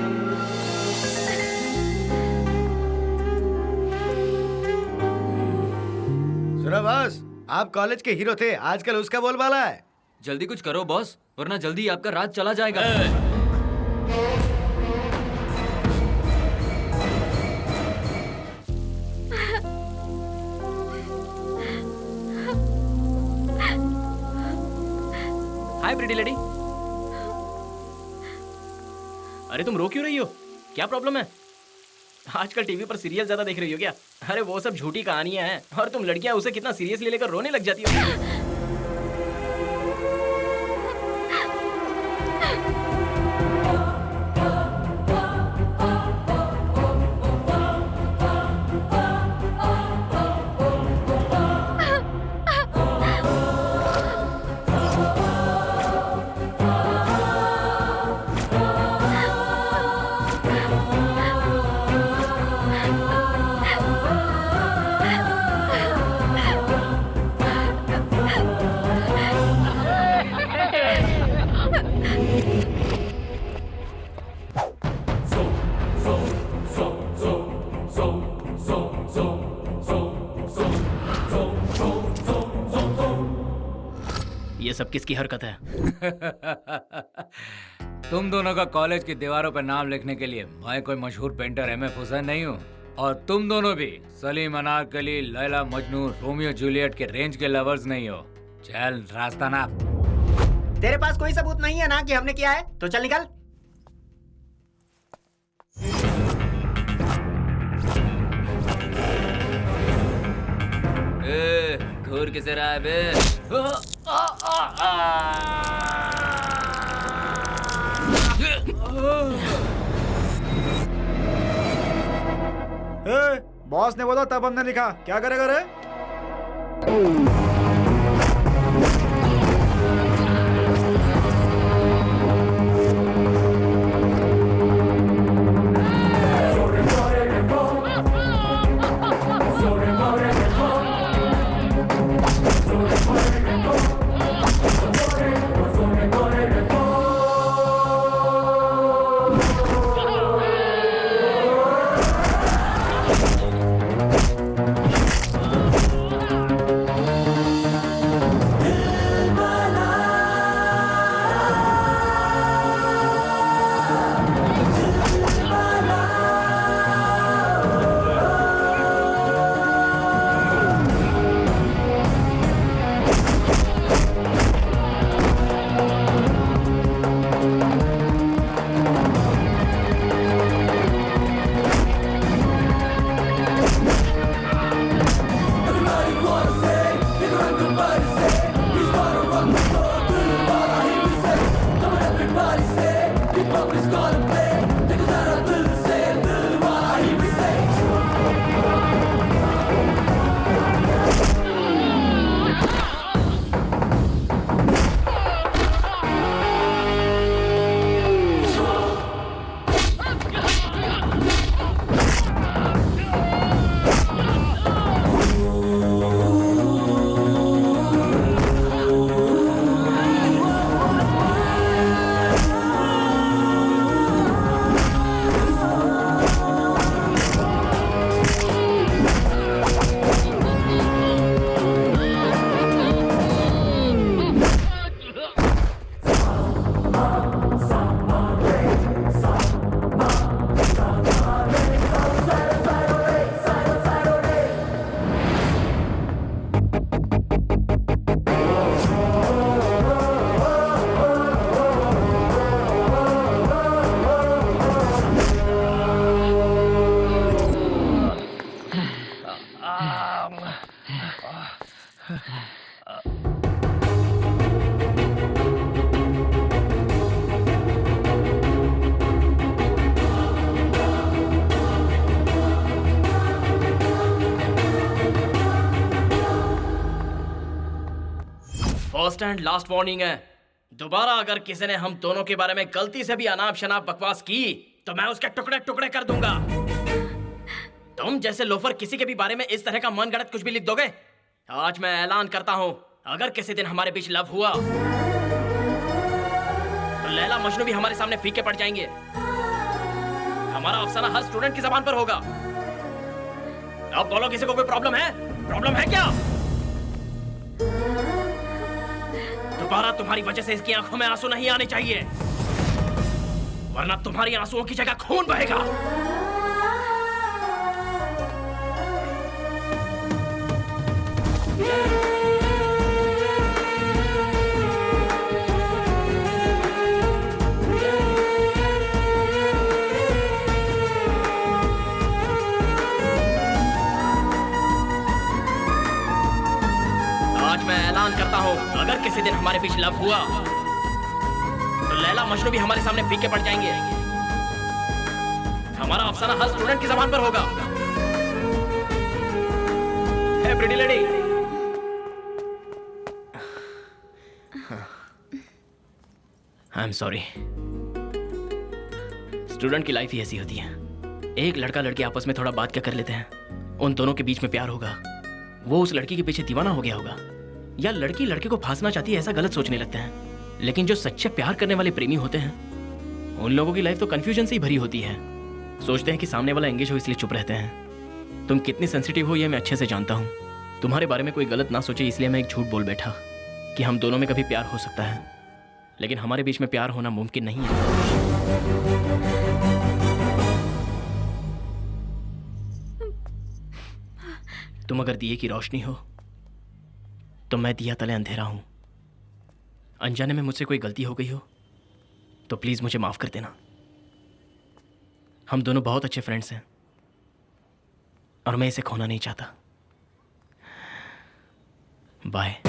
सुनो बॉस, आप कॉलेज के हीरो थे, आजकल उसका बोलबाला है। जल्दी कुछ करो बॉस, वरना जल्दी आपका राज चला जाएगा। हाय प्रीटी लेडी। अरे तुम रो क्यों रही हो? क्या प्रॉब्लम है? आजकल टीवी पर सीरियल ज्यादा देख रही हो क्या? अरे वो सब झूठी कहानियां हैं, और तुम लड़कियां उसे कितना सीरियसली लेकर रोने लग जाती हो। ये सब किसकी हरकत है? तुम दोनों का कॉलेज की दीवारों पर नाम लिखने के लिए मैं कोई मशहूर पेंटर एम.एफ. हुसैन नहीं हूँ, और तुम दोनों भी सलीम अनारकली, लैला मजनू, रोमियो जूलियट के रेंज के लवर्स नहीं हो। चल रास्ता नाप। तेरे पास कोई सबूत नहीं है ना कि हमने किया है, तो चल निकल। घूर किसे रहा है बे? बॉस ने बोला तब हमने लिखा, क्या करेगा रे? फर्स्ट एंड लास्ट वार्निंग है, दोबारा अगर किसी ने हम दोनों के बारे में गलती से भी अनाप शनाप बकवास की तो मैं उसके टुकड़े टुकड़े कर दूंगा। तुम जैसे लोफर किसी के भी बारे में इस तरह का मनगढ़ंत कुछ भी लिख दोगे? आज मैं ऐलान करता हूं, अगर किसी दिन हमारे बीच लव हुआ तो लैला मजनू भी हमारे सामने फीके पड़ जाएंगे। हमारा अफसाना हर स्टूडेंट की जबान पर होगा। अब बोलो, किसी को कोई प्रॉब्लम है? प्रॉब्लम है क्या? दोबारा तुम्हारी वजह से इसकी आंखों में आंसू नहीं आने चाहिए, वरना तुम्हारी आंसुओं की जगह खून बहेगा। आज मैं ऐलान करता हूं, अगर किसी दिन हमारे बीच लव हुआ तो लैला मजनू भी हमारे सामने फीके पड़ जाएंगे। हमारा अफसाना हर स्टूडेंट की जबान पर होगा। Hey pretty lady, I am sorry. Student की लाइफ ही ऐसी होती है। एक लड़का लड़की आपस में थोड़ा बात क्या कर लेते हैं, उन दोनों के बीच में प्यार होगा, वो उस लड़की के पीछे दीवाना हो गया होगा, या लड़की लड़के को फांसना चाहती है, ऐसा गलत सोचने लगते हैं। लेकिन जो सच्चे प्यार करने वाले प्रेमी होते हैं, उन लोगों की लाइफ तो कंफ्यूजन से ही भरी होती है। सोचते हैं कि सामने वाला एंगेज हो इसलिए चुप रहते हैं। तुम कितनी सेंसिटिव हो यह मैं अच्छे से जानता हूँ। तुम्हारे बारे में कोई गलत ना सोचे इसलिए मैं एक झूठ बोल बैठा कि हम दोनों में कभी प्यार हो सकता है, लेकिन हमारे बीच में प्यार होना मुमकिन नहीं है। तुम अगर दिए की रोशनी हो तो मैं दिया तले अंधेरा हूं। अनजाने में मुझसे कोई गलती हो गई हो तो प्लीज मुझे माफ कर देना। हम दोनों बहुत अच्छे फ्रेंड्स हैं और मैं इसे खोना नहीं चाहता। बाय।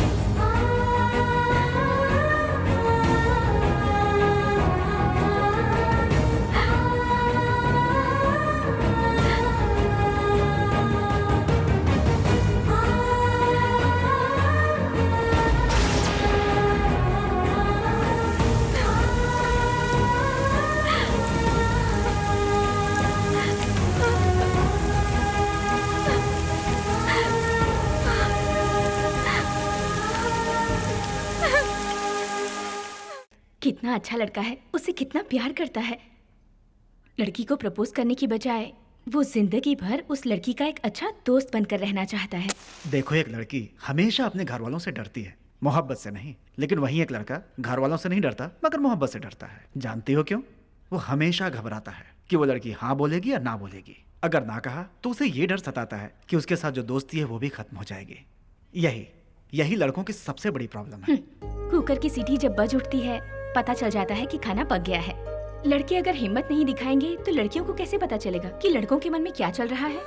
कितना अच्छा लड़का है, उसे कितना प्यार करता है। लड़की को प्रपोज करने की बजाय वो जिंदगी भर उस लड़की का एक अच्छा दोस्त बनकर रहना चाहता है। देखो, एक लड़की हमेशा अपने घर वालों से डरती है, मोहब्बत से नहीं। लेकिन वहीं एक लड़का घर वालों से नहीं डरता मगर मोहब्बत से डरता है। जानती हो क्यों? वो हमेशा घबराता है कि वो लड़की हाँ बोलेगी या ना बोलेगी। अगर ना कहा तो उसे ये डर सताता है कि उसके साथ जो दोस्ती है वो भी खत्म हो जाएगी। यही लड़कों की सबसे बड़ी प्रॉब्लम है। कुकर की सीटी जब बज उठती है पता चल जाता है कि खाना पक गया है। लड़के अगर हिम्मत नहीं दिखाएंगे तो लड़कियों को कैसे पता चलेगा कि लड़कों के मन में क्या चल रहा है?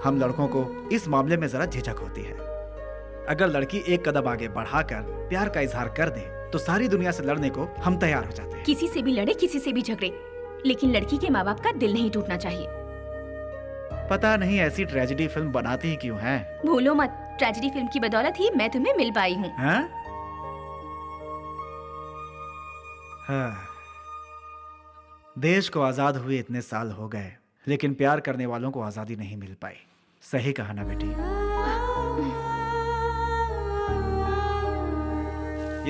हम लड़कों को इस मामले में जरा झिझक होती है। अगर लड़की एक कदम आगे बढ़ाकर प्यार का इजहार कर दे तो सारी दुनिया से लड़ने को हम तैयार हो जाते हैं। किसी से भी लड़े, किसी से भी झगड़े, लेकिन लड़की के माँ बाप का दिल नहीं टूटना चाहिए। पता नहीं ऐसी ट्रेजेडी फिल्म बनाती ही क्यों हैं? भूलो मत, ट्रेजेडी फिल्म की बदौलत ही मैं तुम्हें मिल पाई हूँ। देश को आजाद हुए इतने साल हो गए, लेकिन प्यार करने वालों को आजादी नहीं मिल पाई। सही कहा ना बेटी?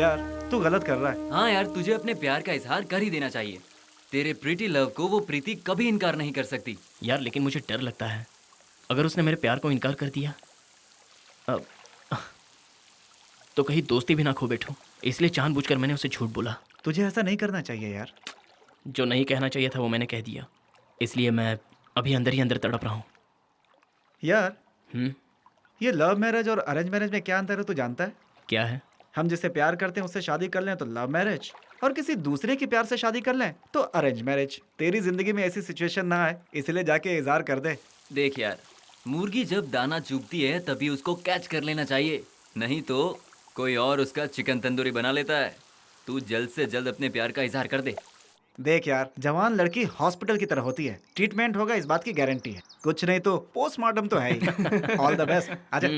यार तू गलत कर रहा है। हाँ यार, तुझे अपने प्यार का इजहार कर ही देना चाहिए। तेरे प्रीति लव को वो प्रीति कभी इनकार नहीं कर सकती। यार लेकिन मुझे डर लगता है अगर उसने मेरे प्यार को इनकार कर दिया तो कहीं दोस्ती भी ना खो बैठूं, इसलिए जानबूझकर मैंने उसे झूठ बोला। तुझे ऐसा नहीं करना चाहिए यार। जो नहीं कहना चाहिए था वो मैंने कह दिया, इसलिए मैं अभी अंदर ही अंदर तड़प रहा हूँ। यार ये लव मैरिज और अरेंज मैरिज में क्या अंतर है तू जानता है? क्या है? हम जिससे प्यार करते हैं उससे शादी कर लें तो लव मैरिज, और किसी दूसरे के प्यार से शादी कर लें तो अरेंज मैरिज। तेरी जिंदगी में ऐसी सिचुएशन ना आए इसलिए जाके इजहार कर दे। देख यार, मुर्गी जब दाना चुगती है तभी उसको कैच कर लेना चाहिए, नहीं तो कोई और उसका चिकन तंदूरी बना लेता है। तू जल्द से जल्द अपने प्यार का इजहार कर दे। देख यार, जवान लड़की हॉस्पिटल की तरह होती है, ट्रीटमेंट होगा इस बात की गारंटी है, कुछ नहीं तो पोस्टमार्टम तो है ही। All the best. आजा।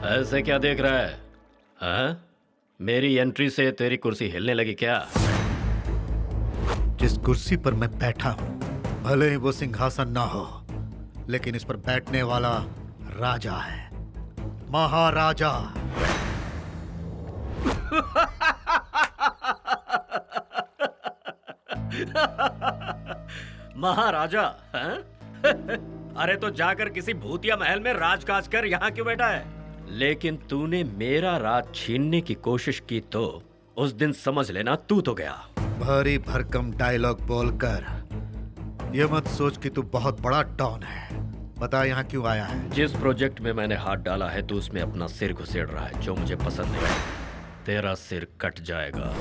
ऐसे क्या देख रहा है? हाँ? मेरी एंट्री से तेरी कुर्सी हिलने लगी क्या? जिस कुर्सी पर मैं बैठा हूं, भले ही वो सिंहासन ना हो, लेकिन इस पर बैठने वाला राजा है, महाराजा। महाराजा? हाँ? अरे तो जाकर किसी भूतिया महल में राजकाज कर, यहाँ क्यों बैठा है? लेकिन तूने मेरा राज छीनने की कोशिश की तो उस दिन समझ लेना तू तो गया। भारी भरकम डायलॉग बोलकर ये मत सोच कि तू बहुत बड़ा डॉन है। बता यहाँ क्यों आया है? जिस प्रोजेक्ट में मैंने हाथ डाला है तू उसमें अपना सिर घुसेड़ रहा है, जो मुझे पसंद नहीं। तेरा सिर कट जाएगा।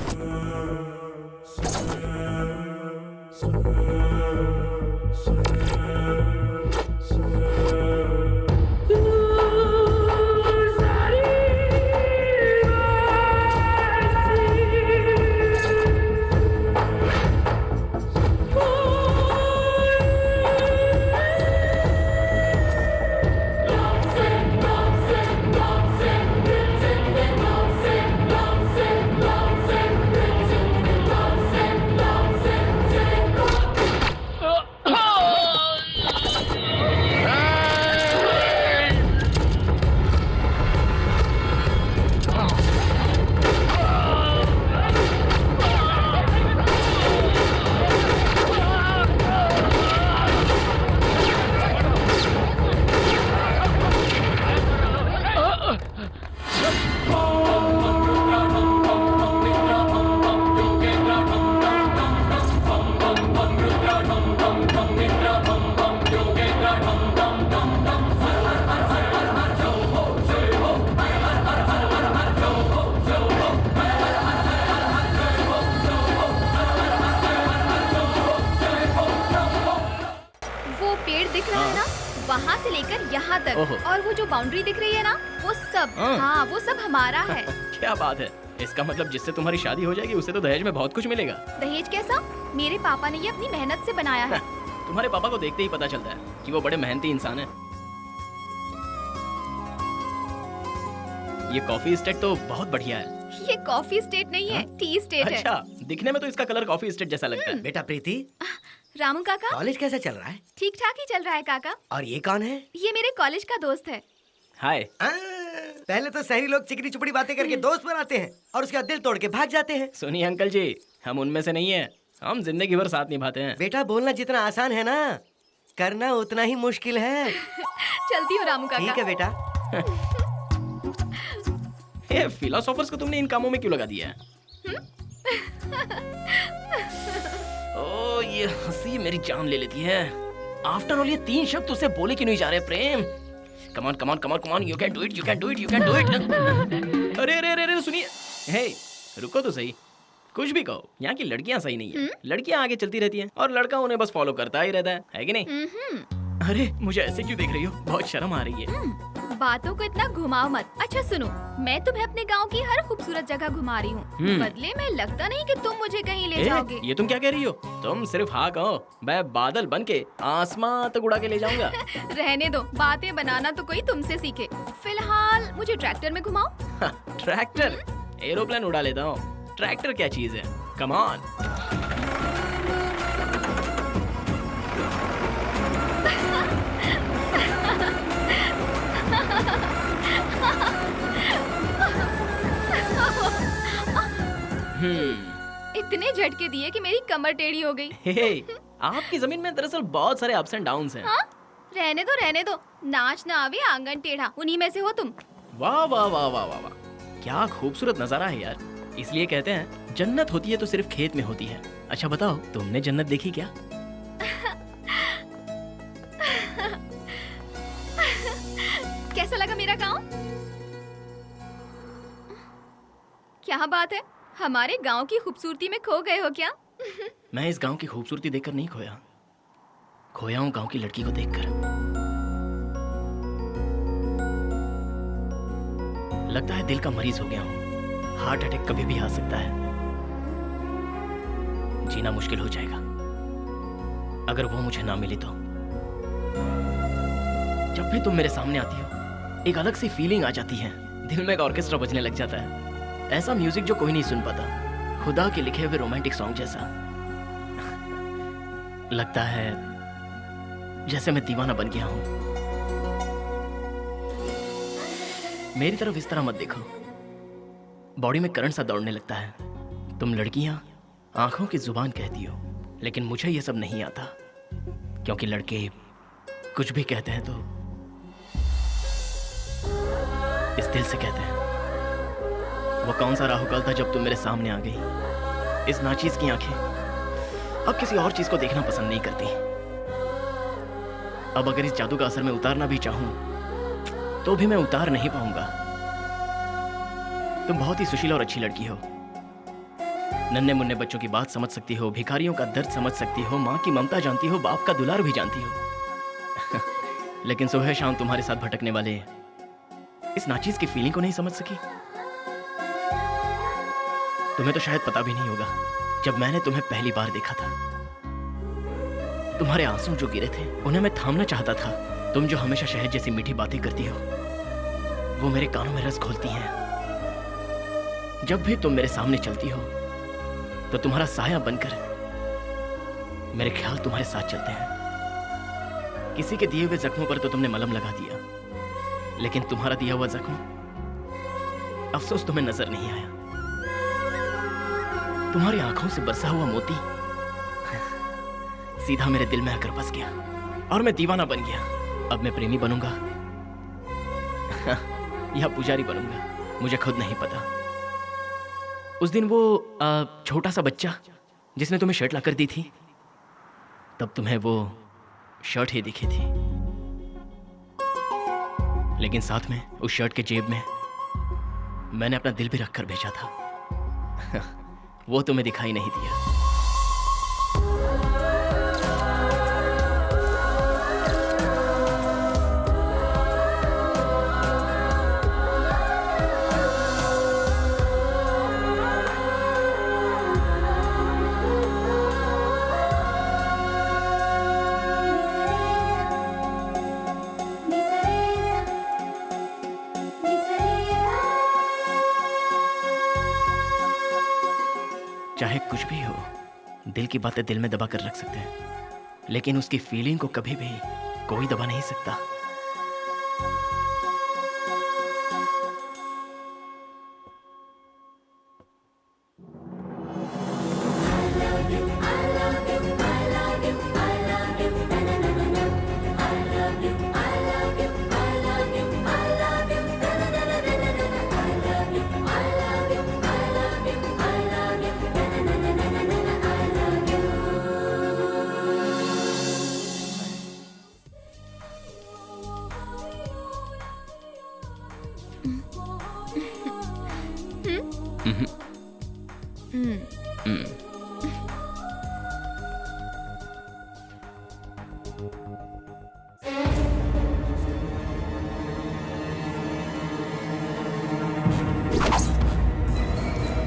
वहाँ से लेकर यहाँ तक, और वो जो बाउंड्री दिख रही है ना, वो सब, हाँ वो सब हमारा है। क्या बात है, इसका मतलब जिससे तुम्हारी शादी हो जाएगी उसे तो दहेज में बहुत कुछ मिलेगा। दहेज कैसा? मेरे पापा ने ये अपनी मेहनत से बनाया है। तुम्हारे पापा को देखते ही पता चलता है कि वो बड़े मेहनती इंसान है। ये कॉफी स्टेट तो बहुत बढ़िया है। ये कॉफी स्टेट नहीं है, टी स्टेट है। अच्छा, दिखने में तो इसका कलर कॉफी स्टेट जैसा लगता है। बेटा प्रीति, रामू काका, कॉलेज कैसा चल रहा है? ठीक ठाक ही चल रहा है काका। और ये कौन है? ये मेरे कॉलेज का दोस्त है। हाय। पहले तो शहरी लोग चिकनी चुपड़ी बातें करके दोस्त बनाते हैं और उसका दिल तोड़ के भाग जाते हैं। सुनिए अंकल जी, हम उनमें से नहीं है, हम जिंदगी भर साथ निभाते हैं। बेटा बोलना जितना आसान है ना, करना उतना ही मुश्किल है। चलती हूँ रामू काका। ठीक है बेटा। ये फिलोसोफर्स को तुमने इन कामों में क्यों लगा दिया है? ओ ये हंसी मेरी जान ले लेती है। आफ्टर ऑल ये 3 शब्द उसे बोले क्यों नहीं जा रहे? Prem, come on come on come on come on, you can do it, you can do it, you can do it. अरे अरे अरे सुनिए, हे रुको तो सही, कुछ भी कहो, यहाँ की लड़कियाँ सही नहीं है। लड़कियाँ आगे चलती रहती हैं और लड़का उन्हें बस फॉलो करता ही रहता है कि नहीं? अरे मुझे ऐसे क्यों देख रही हो? बहुत शर्म आ रही है। बातों को इतना घुमाओ मत। अच्छा सुनो, मैं तुम्हें अपने गांव की हर खूबसूरत जगह घुमा रही हूँ। बदले में लगता नहीं कि तुम मुझे कहीं ले जाओगे। ये तुम क्या कह रही हो? तुम सिर्फ हाँ कहो, मैं बादल बन के आसमां तक उड़ा के ले जाऊंगा। रहने दो, बातें बनाना तो कोई तुमसे सीखे। फिलहाल मुझे ट्रैक्टर में घुमाओ। ट्रैक्टर? एरोप्लेन उड़ा लेता हूँ, ट्रैक्टर क्या चीज है? Come on. इतने झटके दिए कि मेरी कमर टेढ़ी हो गई। हे, आपकी जमीन में दरअसल बहुत सारे अप्स एंड डाउन्स हैं। हाँ? रहने दो। नाच ना आवे आंगन टेढ़ा, उन्हीं में से हो तुम। वाह वाह वाह वाह वाह वाह, क्या खूबसूरत नजारा है यार। इसलिए कहते हैं जन्नत होती है तो सिर्फ खेत में होती है। अच्छा बताओ, तुमने जन्नत देखी क्या? कैसा लगा मेरा गांव? क्या बात है, हमारे गांव की खूबसूरती में खो गए हो क्या? मैं इस गांव की खूबसूरती देखकर नहीं खोया, खोया हूँ गांव की लड़की को देखकर। लगता है दिल का मरीज हो गया हूँ, हार्ट अटैक कभी भी आ सकता है। जीना मुश्किल हो जाएगा अगर वो मुझे ना मिली तो। जब भी तुम मेरे सामने आती हो एक अलग सी फीलिंग आ जाती है, दिल में एक ऑर्केस्ट्रा बजने लग जाता है। ऐसा म्यूजिक जो कोई नहीं सुन पाता, खुदा के लिखे हुए रोमांटिक सॉन्ग जैसा। लगता है जैसे मैं दीवाना बन गया हूं। मेरी तरफ इस तरह मत देखो, बॉडी में करंट सा दौड़ने लगता है। तुम लड़कियां आंखों की जुबान कहती हो, लेकिन मुझे ये सब नहीं आता, क्योंकि लड़के कुछ भी कहते हैं तो इस दिल से कहते हैं। वो कौन सा राहुकाल था जब तुम मेरे सामने आ गई। इस नाचीज की आंखें अब किसी और चीज को देखना पसंद नहीं करती। अब अगर इस जादू का असर मैं उतारना भी चाहूं तो भी मैं उतार नहीं पाऊंगा। तुम बहुत ही सुशील और अच्छी लड़की हो। नन्हे मुन्ने बच्चों की बात समझ सकती हो, भिखारियों का दर्द समझ सकती हो, माँ की ममता जानती हो, बाप का दुलार भी जानती हो। लेकिन सुबह शाम तुम्हारे साथ भटकने वाले इस नाचीज की फीलिंग को नहीं समझ सकी। तुम्हें तो शायद पता भी नहीं होगा, जब मैंने तुम्हें पहली बार देखा था, तुम्हारे आंसू जो गिरे थे उन्हें मैं थामना चाहता था। तुम जो हमेशा शहद जैसी मीठी बातें करती हो, वो मेरे कानों में रस घोलती हैं। जब भी तुम मेरे सामने चलती हो तो तुम्हारा साया बनकर मेरे ख्याल तुम्हारे साथ चलते हैं। किसी के दिए हुए जख्मों पर तो तुमने मलहम लगा दिया, लेकिन तुम्हारा दिया हुआ जख्म अफसोस तुम्हें नजर नहीं आया। तुम्हारी आंखों से बरसा हुआ मोती सीधा मेरे दिल में आकर बस गया और मैं दीवाना बन गया। अब मैं प्रेमी बनूंगा या पुजारी बनूंगा, मुझे खुद नहीं पता। उस दिन वो छोटा सा बच्चा जिसने तुम्हें शर्ट लाकर दी थी, तब तुम्हें वो शर्ट ही दिखी थी, लेकिन साथ में उस शर्ट के जेब में मैंने अपना दिल भी रखकर भेजा था। वो तुम्हें दिखाई नहीं दिया। चाहे कुछ भी हो, दिल की बातें दिल में दबा कर रख सकते हैं, लेकिन उसकी फीलिंग को कभी भी कोई दबा नहीं सकता।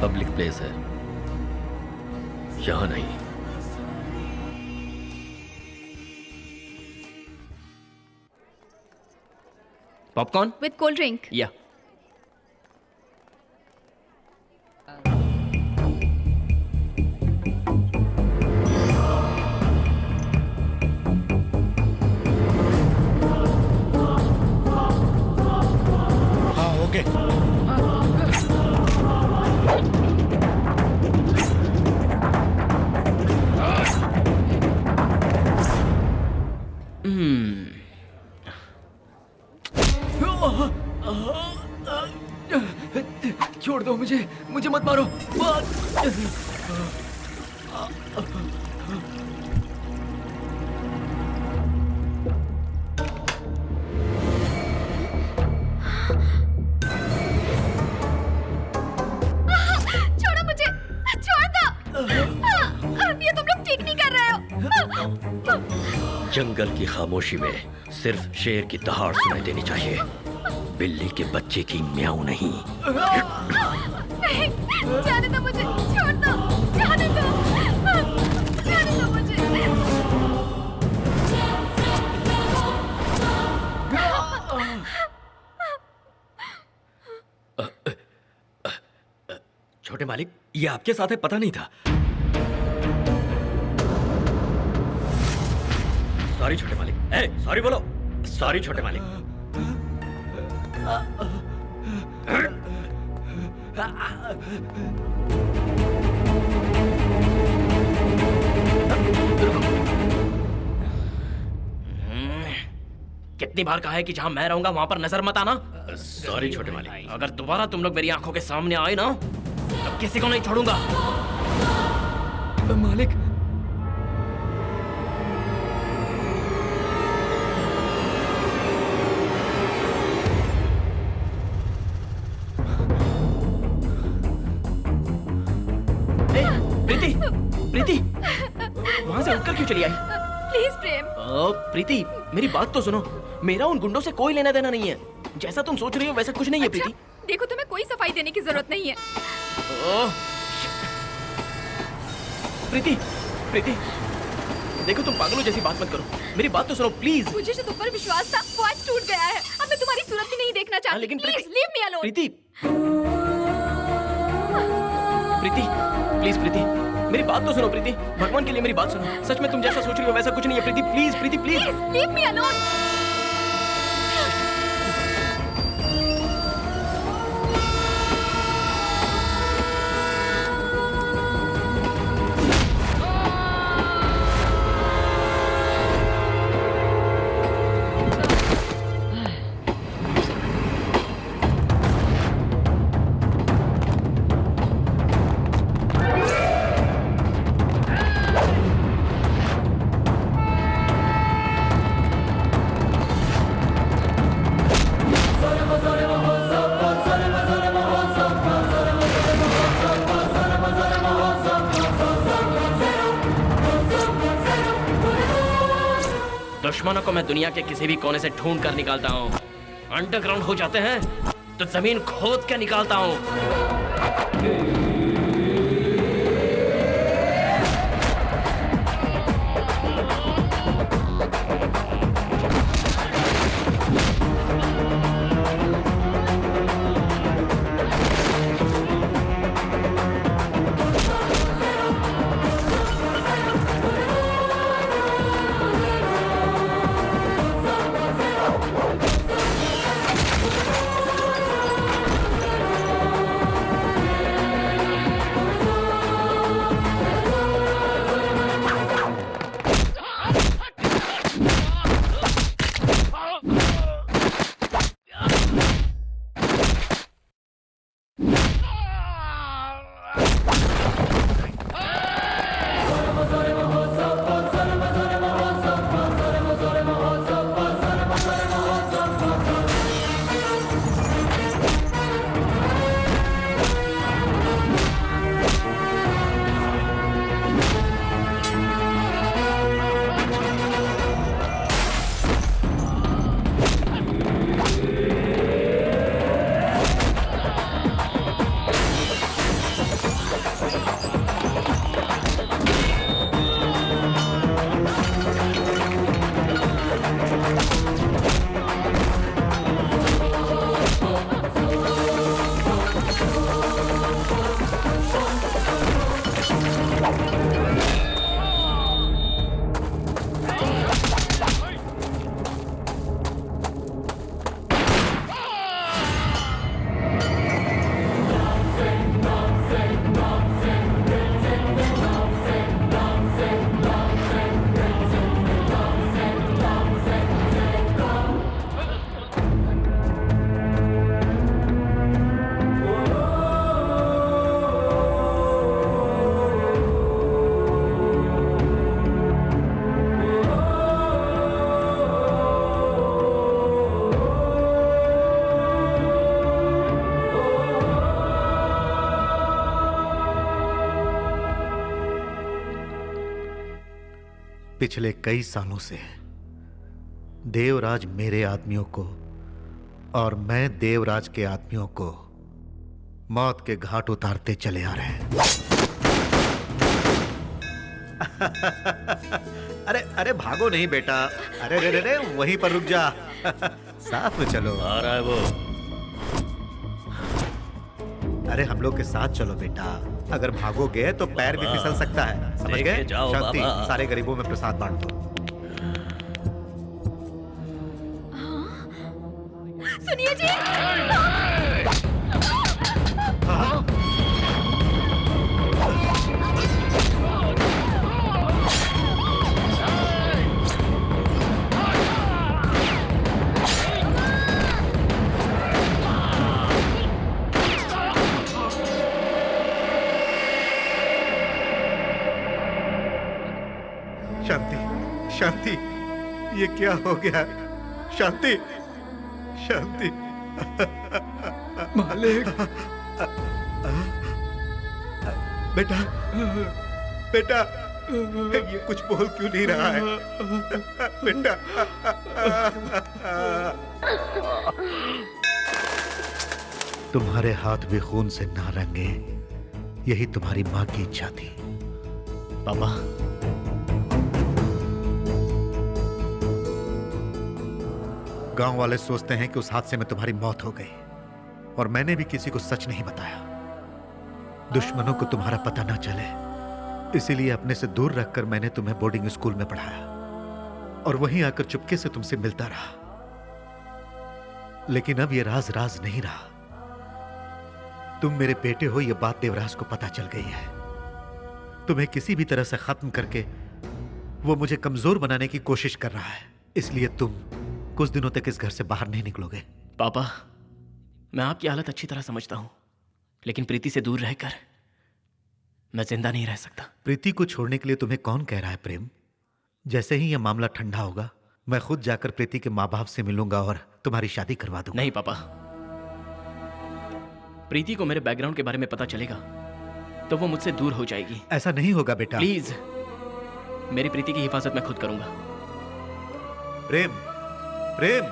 पब्लिक प्लेस है, यहां नहीं। Popcorn with cold drink. या हाँ ओके। छोड़ दो मुझे, मुझे मत मारो। छोड़ो मुझे, छोड़ दो। ये तुम लोग ठीक नहीं कर रहे हो। जंगल की खामोशी में सिर्फ शेर की दहाड़ सुनाई देनी चाहिए, बिल्ली के बच्चे की म्याऊं नहीं। नहीं, जाने दो मुझे, छोड़ दो, जाने दो, जाने दो मुझे। छोटे मालिक, ये आपके साथ है, पता नहीं था। सॉरी छोटे मालिक। ए, सॉरी बोलो। सॉरी छोटे मालिक। कितनी बार कहा है कि जहां मैं रहूंगा वहां पर नजर मत आना। सॉरी छोटे मालिक। अगर दोबारा तुम लोग मेरी आंखों के सामने आए ना तो किसी को नहीं छोड़ूंगा। मालिक, प्रीति, प्रीति, वहां से उठकर क्यों चली आई? प्लीज प्रेम। प्रीति, मेरी बात तो सुनो। मेरा उन गुंडों से कोई लेना देना नहीं है। जैसा तुम सोच रही हो वैसा कुछ नहीं है प्रीति। देखो, तुम्हें कोई सफाई देने की जरूरत नहीं है। प्रीति, प्रीति, देखो तुम पागलों जैसी बात मत करो। मेरी बात तो सुनो प्लीज। मुझे जो तुम पर विश्वास था वो आज टूट गया है। अब मैं तुम्हारी सूरत भी नहीं देखना चाहती। लेकिन please leave me alone. Preeti, Preeti, please Preeti, मेरी बात तो सुनो प्रीति। भगवान के लिए मेरी बात सुनो। सच में तुम जैसा सोच रही हो वैसा कुछ नहीं है Preeti. Please Preeti, please leave me alone. दुश्मनों को मैं दुनिया के किसी भी कोने से ढूंढ कर निकालता हूँ। अंडरग्राउंड हो जाते हैं तो जमीन खोद के निकालता हूँ। पिछले कई सालों से देवराज मेरे आदमियों को और मैं देवराज के आदमियों को मौत के घाट उतारते चले आ रहे हैं। अरे अरे भागो नहीं बेटा, अरे रे रे रे वहीं पर रुक जा। साथ में चलो। आ रहा है वो। अरे हम लोग के साथ चलो बेटा, अगर भागोगे तो पैर भी फिसल सकता है, समझ लेके गए? जाओ शांति, बाबा। सारे गरीबों में प्रसाद बांट दो। सुनिए जी। शांति, शांति, ये क्या हो गया? शांति, शांति। मालिक। बेटा, बेटा, ये कुछ बोल क्यों नहीं रहा है? बेटा। तुम्हारे हाथ भी खून से ना रंगे, यही तुम्हारी माँ की इच्छा थी। पापा, गांव वाले सोचते हैं कि उस हादसे में तुम्हारी मौत हो गई, और मैंने भी किसी को सच नहीं बताया। दुश्मनों को तुम्हारा पता ना चले, इसीलिए अपने से दूर रखकर मैंने तुम्हें बोर्डिंग स्कूल में पढ़ाया और वहीं आकर चुपके से तुमसे मिलता रहा। लेकिन अब यह राज राज नहीं रहा। तुम मेरे बेटे हो, यह बात देवराज को पता चल गई है। तुम्हें किसी भी तरह से खत्म करके वो मुझे कमजोर बनाने की कोशिश कर रहा है, इसलिए तुम कुछ दिनों तक इस घर से बाहर नहीं निकलोगे। पापा, मैं आपकी हालत अच्छी तरह समझता हूं, लेकिन प्रीति से दूर रहकर मैं जिंदा नहीं रह सकता। प्रीति को छोड़ने के लिए तुम्हें कौन कह रहा है प्रेम? जैसे ही यह मामला ठंडा होगा, मैं खुद जाकर प्रीति के माँ बाप से मिलूंगा और तुम्हारी शादी करवा दूंगा। नहीं पापा, प्रीति को मेरे बैकग्राउंड के बारे में पता चलेगा तो वो मुझसे दूर हो जाएगी। ऐसा नहीं होगा बेटा। प्लीज, मेरी प्रीति की हिफाजत मैं खुद करूंगा। प्रेम, प्रेम।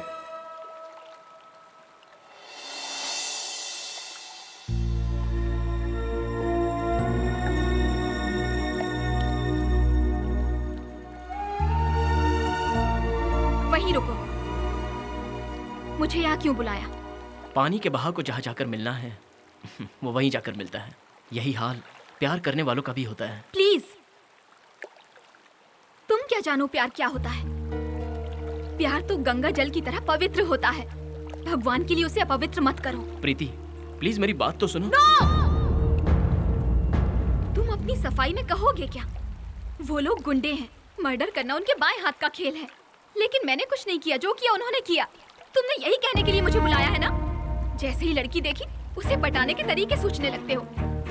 वहीं रुको। मुझे यहाँ क्यों बुलाया? पानी के बहाव को जहां जाकर मिलना है वो वहीं जाकर मिलता है। यही हाल प्यार करने वालों का भी होता है। प्लीज, तुम क्या जानो प्यार क्या होता है? प्यार तो गंगा जल की तरह पवित्र होता है। भगवान के लिए उसे अपवित्र मत करो। प्रीति, प्लीज मेरी बात तो सुनो। तुम अपनी सफाई में कहोगे क्या? वो लोग गुंडे हैं, मर्डर करना उनके बाएं हाथ का खेल है। लेकिन मैंने कुछ नहीं किया, जो किया उन्होंने किया। तुमने यही कहने के लिए मुझे बुलाया है ना? जैसे ही लड़की देखी, उसे पटाने के तरीके सोचने लगते हो,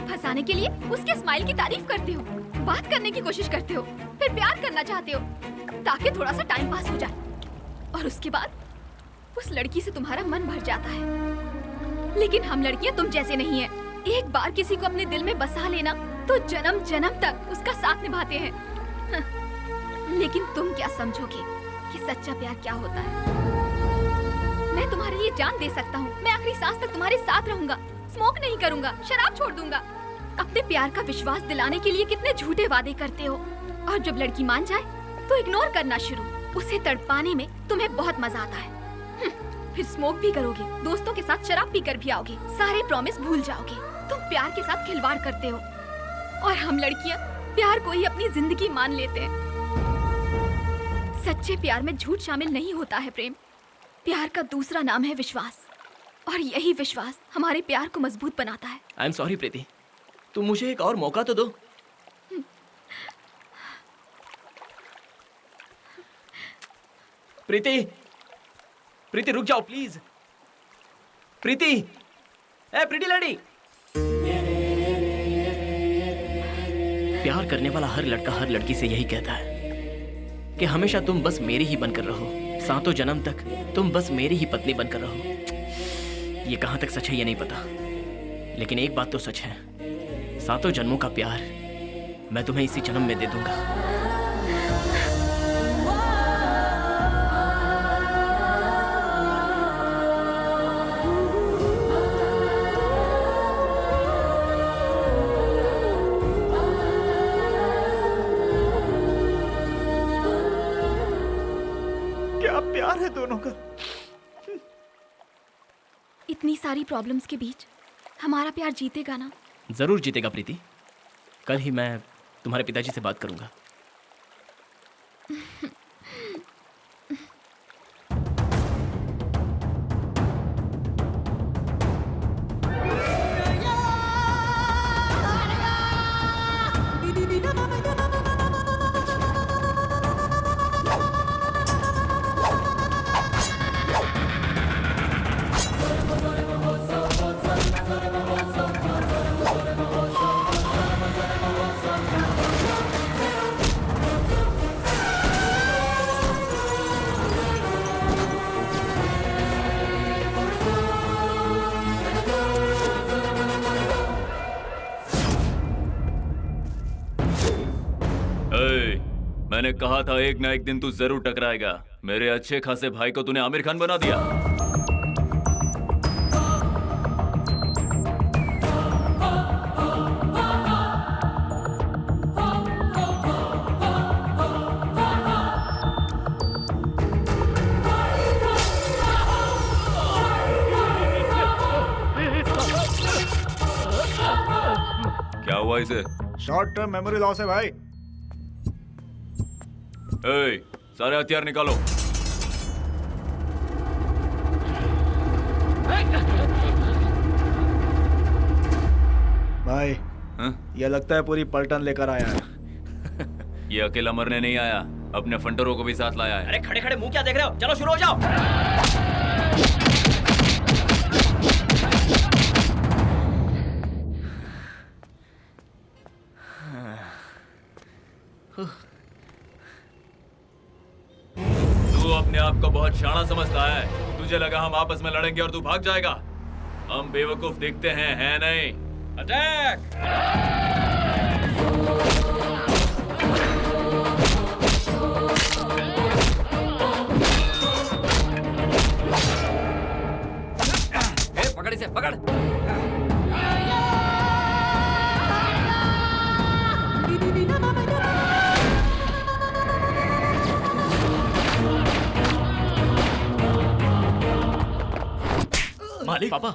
फंसाने के लिए उसके स्माइल की तारीफ करते हो, बात करने की कोशिश करते हो, फिर प्यार करना चाहते हो ताकि थोड़ा सा टाइम पास हो जाए, और उसके बाद उस लड़की से तुम्हारा मन भर जाता है। लेकिन हम लड़कियां तुम जैसे नहीं है। एक बार किसी को अपने दिल में बसा लेना तो जन्म जन्म तक उसका साथ निभाते हैं। लेकिन तुम क्या समझोगे कि सच्चा प्यार क्या होता है? मैं तुम्हारे लिए जान दे सकता हूँ। मैं आखिरी सांस तक तुम्हारे साथ रहूंगा, स्मोक नहीं करूंगा, शराब छोड़ दूंगा। अपने प्यार का विश्वास दिलाने के लिए कितने झूठे वादे करते हो, और जब लड़की मान जाए तो इग्नोर करना शुरू। उसे तड़पाने में तुम्हें बहुत मजा आता है। फिर स्मोक भी करोगे, दोस्तों के साथ शराब पीकर भी आओगे, सारे प्रॉमिस भूल जाओगे। तुम प्यार के साथ खिलवाड़ करते हो, और हम लड़कियां प्यार को ही अपनी जिंदगी मान लेते हैं। सच्चे प्यार में झूठ शामिल नहीं होता है प्रेम। प्यार का दूसरा नाम है विश्वास, और यही विश्वास हमारे प्यार को मजबूत बनाता है। आई एम सॉरी प्रीति, तुम मुझे एक और मौका तो दो। प्रीति, प्रीति रुक जाओ प्लीज। प्रीति, ए प्रीति लड़ी। प्यार करने वाला हर लड़का हर लड़की से यही कहता है कि हमेशा तुम बस मेरी ही बनकर रहो, सातों जन्म तक तुम बस मेरी ही पत्नी बनकर रहो। ये कहां तक सच है ये नहीं पता, लेकिन एक बात तो सच है, सातों जन्मों का प्यार मैं तुम्हें इसी जन्म में दे दूंगा। दोनों का। इतनी सारी प्रॉब्लम्स के बीच हमारा प्यार जीतेगा ना? जरूर जीतेगा प्रीति। कल ही मैं तुम्हारे पिताजी से बात करूंगा। मैंने कहा था एक ना एक दिन तू जरूर टकराएगा। मेरे अच्छे खासे भाई को तूने आमिर खान बना दिया। क्या हुआ इसे? शॉर्ट टर्म मेमोरी लॉस है भाई। सारे हथियार निकालो। भाई ये लगता है पूरी पलटन लेकर आया है। ये अकेला मरने नहीं आया, अपने फंटरों को भी साथ लाया है। अरे खड़े खड़े मुंह क्या देख रहे हो? चलो शुरू हो जाओ। तू अपने आप को बहुत शाना समझता है। तुझे लगा हम आपस में लड़ेंगे और तू भाग जाएगा। हम बेवकूफ दिखते हैं, है नहीं? अटैक! पकड़ इसे, पकड़। मालिक। पापा।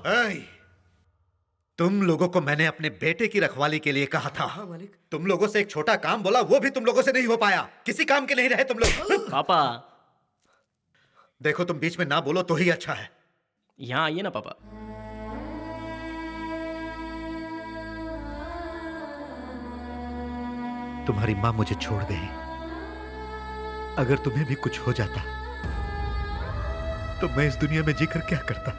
तुम लोगों को मैंने अपने बेटे की रखवाली के लिए कहा था। मालिक। तुम लोगों से एक छोटा काम बोला, वो भी तुम लोगों से नहीं हो पाया। किसी काम के नहीं रहे तुम लोग। पापा देखो, तुम बीच में ना बोलो तो ही अच्छा है। यहाँ आइए ना पापा। तुम्हारी मां मुझे छोड़ गई। अगर तुम्हें भी कुछ हो जाता तो मैं इस दुनिया में जीकर क्या करता?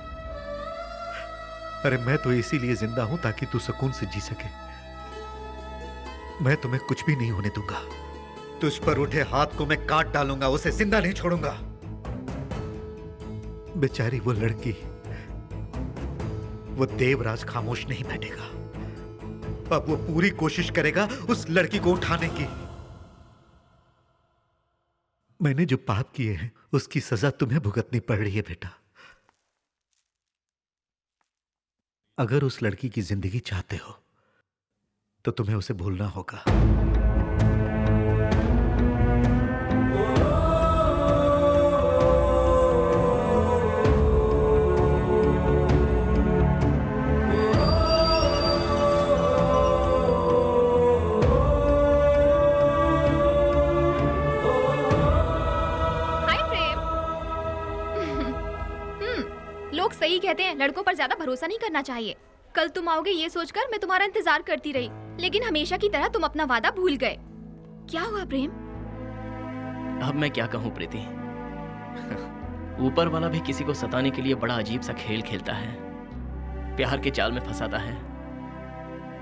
अरे मैं तो इसीलिए जिंदा हूं ताकि तू सुकून से जी सके। मैं तुम्हें कुछ भी नहीं होने दूंगा। तुझ पर उठे हाथ को मैं काट डालूंगा, उसे जिंदा नहीं छोड़ूंगा। बेचारी वो लड़की, वो देवराज खामोश नहीं बैठेगा। अब वो पूरी कोशिश करेगा उस लड़की को उठाने की। मैंने जो पाप किए हैं उसकी सजा तुम्हें भुगतनी पड़ रही है बेटा। अगर उस लड़की की जिंदगी चाहते हो तो तुम्हें उसे भूलना होगा। लोग सही कहते हैं, लड़कों पर ज्यादा भरोसा नहीं करना चाहिए। कल तुम आओगे ये सोचकर मैं तुम्हारा इंतजार करती रही, लेकिन हमेशा की तरह तुम अपना वादा भूल गए। क्या हुआ प्रेम? अब मैं क्या कहूँ प्रीति। ऊपर वाला भी किसी को सताने के लिए बड़ा अजीब सा खेल खेलता है। प्यार के जाल में फंसाता है,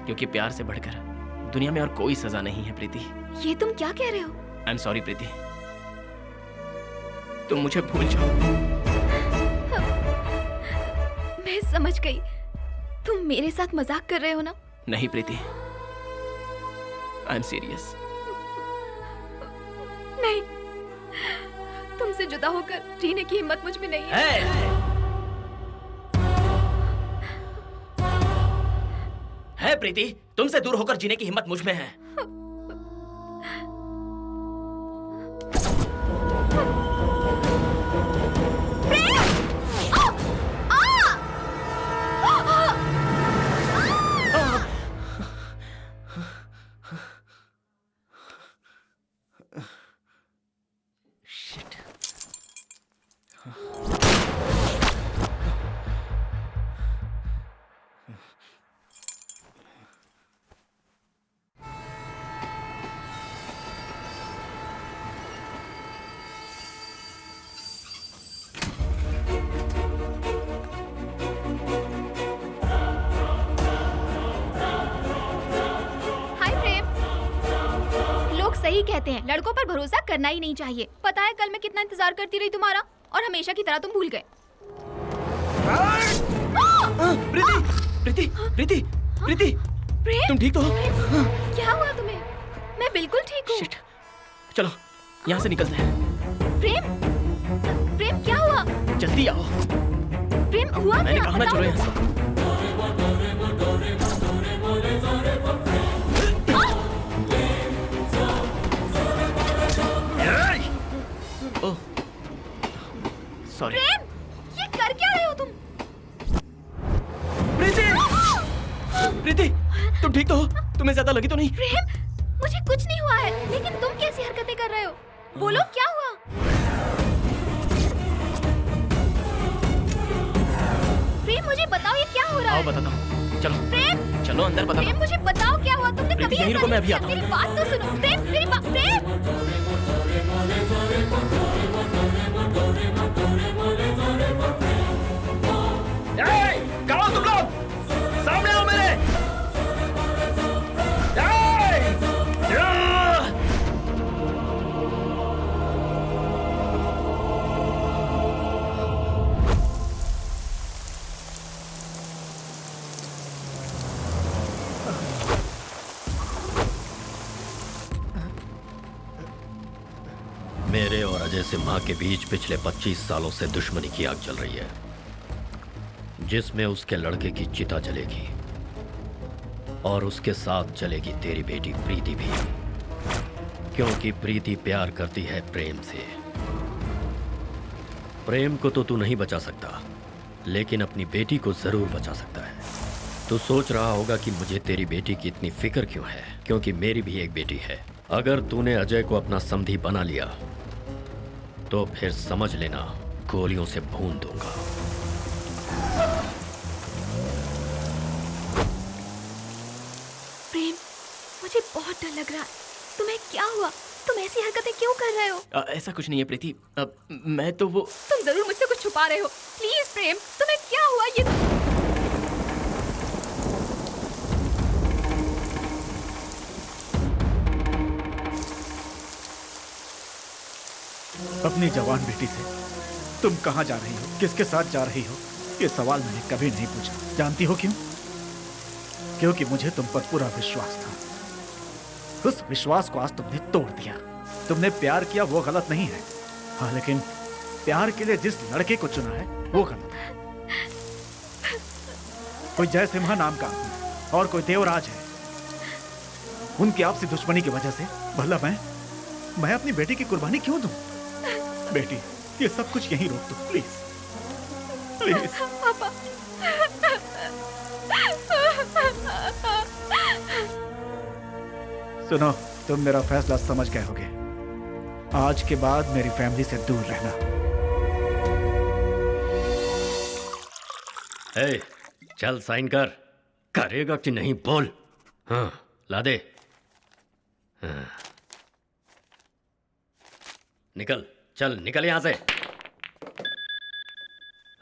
क्योंकि प्यार से बढ़कर दुनिया में और कोई सजा नहीं है प्रीति। ये तुम क्या कह रहे हो? आई एम सॉरी प्रीति, तुम मुझे भूल जाओ। मैं समझ गई, तुम मेरे साथ मजाक कर रहे हो ना? नहीं प्रीति, आई एम सीरियस। नहीं, तुमसे जुदा होकर जीने की हिम्मत मुझ में नहीं है। है प्रीति, तुमसे दूर होकर जीने की हिम्मत मुझ में है। यही कहते हैं, लड़कों पर भरोसा करना ही नहीं चाहिए। पता है कल मैं कितना इंतजार करती रही तुम्हारा, और हमेशा की तरह तुम भूल गए। प्रीति, प्रीति, प्रीति, प्रेम, तुम ठीक तो हो? क्या हुआ तुम्हें? मैं बिल्कुल ठीक हूँ। चलो यहाँ से निकलते हैं। प्रेम, प्रेम क्या हुआ? जल्दी आओ। प्रेम हुआ मैंने क्या? कहा ना चलो यहाँ से। ओह, सॉरी। प्रेम, ये कर क्या रहे हो तुम? प्रीति, प्रीति, तुम ठीक तो हो? तुम्हें ज्यादा लगी तो नहीं? प्रेम, मुझे कुछ नहीं हुआ है, लेकिन तुम कैसी हरकतें कर रहे हो? बोलो क्या हुआ? प्रेम, मुझे बताओ ये क्या हो रहा है? आओ बताता हूँ, चलो। प्रेम, चलो अंदर बताता प्रेम हूँ। मुझे बताओ क्या हुआ? तुमने प्रीति, कभी यहीं ऐसा रुको, मैं नहीं अभी किया। आता हूँ। मेरी बात तो सुनो। प्रेम, मेरी बात, प्रेम। कहाँ हो तुम लोग? सामने आओ मेरे। मेरे और अजय सिम्हा के बीच पिछले 25 सालों से दुश्मनी की आग जल रही है, जिसमें उसके लड़के की चिता जलेगी और उसके साथ जलेगी तेरी बेटी प्रीति भी, क्योंकि प्रीति प्यार करती है प्रेम से। प्रेम को तो तू नहीं बचा सकता, लेकिन अपनी बेटी को जरूर बचा सकता है। तू सोच रहा होगा कि मुझे तेरी बेटी की इतनी फिक्र क्यों है, क्योंकि मेरी भी एक बेटी है। अगर तूने अजय को अपना समधी बना लिया तो फिर समझ लेना गोलियों से भून दूंगा। प्रेम, मुझे बहुत डर लग रहा है। तुम्हें क्या हुआ? तुम ऐसी हरकतें क्यों कर रहे हो? ऐसा कुछ नहीं है प्रीति, मैं तो वो। तुम जरूर मुझसे कुछ छुपा रहे हो। प्लीज प्रेम, तुम्हें क्या हुआ? ये अपनी जवान बेटी से तुम कहां जा रही हो, किसके साथ जा रही हो, ये सवाल मैंने कभी नहीं पूछा। जानती हो क्यों? क्योंकि मुझे तुम पर पूरा विश्वास था। उस विश्वास को आज तुमने तोड़ दिया। तुमने प्यार किया वो गलत नहीं है, हाँ, लेकिन प्यार के लिए जिस लड़के को चुना है वो गलत है। कोई जय सिम्हा नाम का आदमी और कोई देवराज है। उनकी आपसी दुश्मनी की वजह से भला मैं अपनी बेटी की कुर्बानी क्यों दूं? बेटी, ये सब कुछ यहीं रोक दो प्लीज, प्लीज। पापा। सुनो, तुम मेरा फैसला समझ गए होगे। आज के बाद मेरी फैमिली से दूर रहना। ए, चल साइन कर। करेगा कि नहीं बोल। हाँ, ला दे। हाँ। निकल, चल निकल यहां से।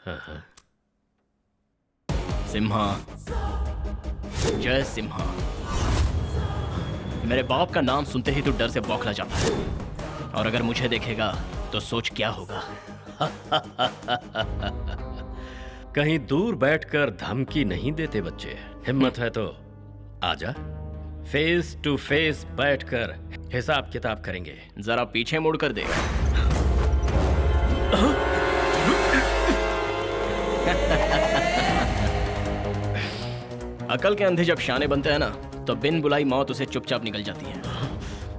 हाँ हाँ। सिम्हा, जय सिम्हा। मेरे बाप का नाम सुनते ही तो डर से बौखला जाता है, और अगर मुझे देखेगा तो सोच क्या होगा। कहीं दूर बैठकर धमकी नहीं देते बच्चे। हिम्मत है तो आजा, फेस टू फेस बैठकर हिसाब किताब करेंगे। जरा पीछे मुड़ कर देख। अकल के अंधे जब शाने बनते हैं ना, तो बिन बुलाई मौत उसे चुपचाप निकल जाती है।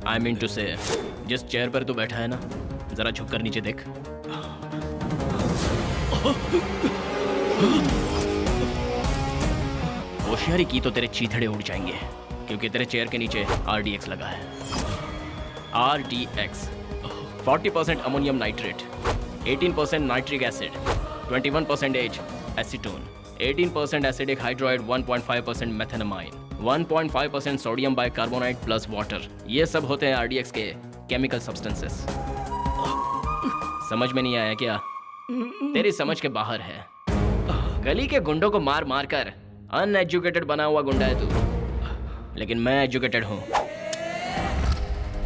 आई मीन टू से, जिस चेयर पर तू बैठा है ना, जरा झुककर नीचे देख। होशियारी की तो तेरे चीथड़े उड़ जाएंगे, क्योंकि तेरे चेयर के नीचे RDX लगा है। RDX 40% ammonium nitrate, 18% nitric acid, 21% acetone, 18% acidic hydroid, 1.5% methenamine, 1.5% sodium bicarbonate plus water. ये सब होते हैं RDX के केमिकल सब्सटेंसेस। समझ में नहीं आया क्या? तेरी समझ के बाहर है। गली के गुंडों को मार मार कर अनएजुकेटेड बना हुआ गुंडा है तू, लेकिन मैं एजुकेटेड हूं।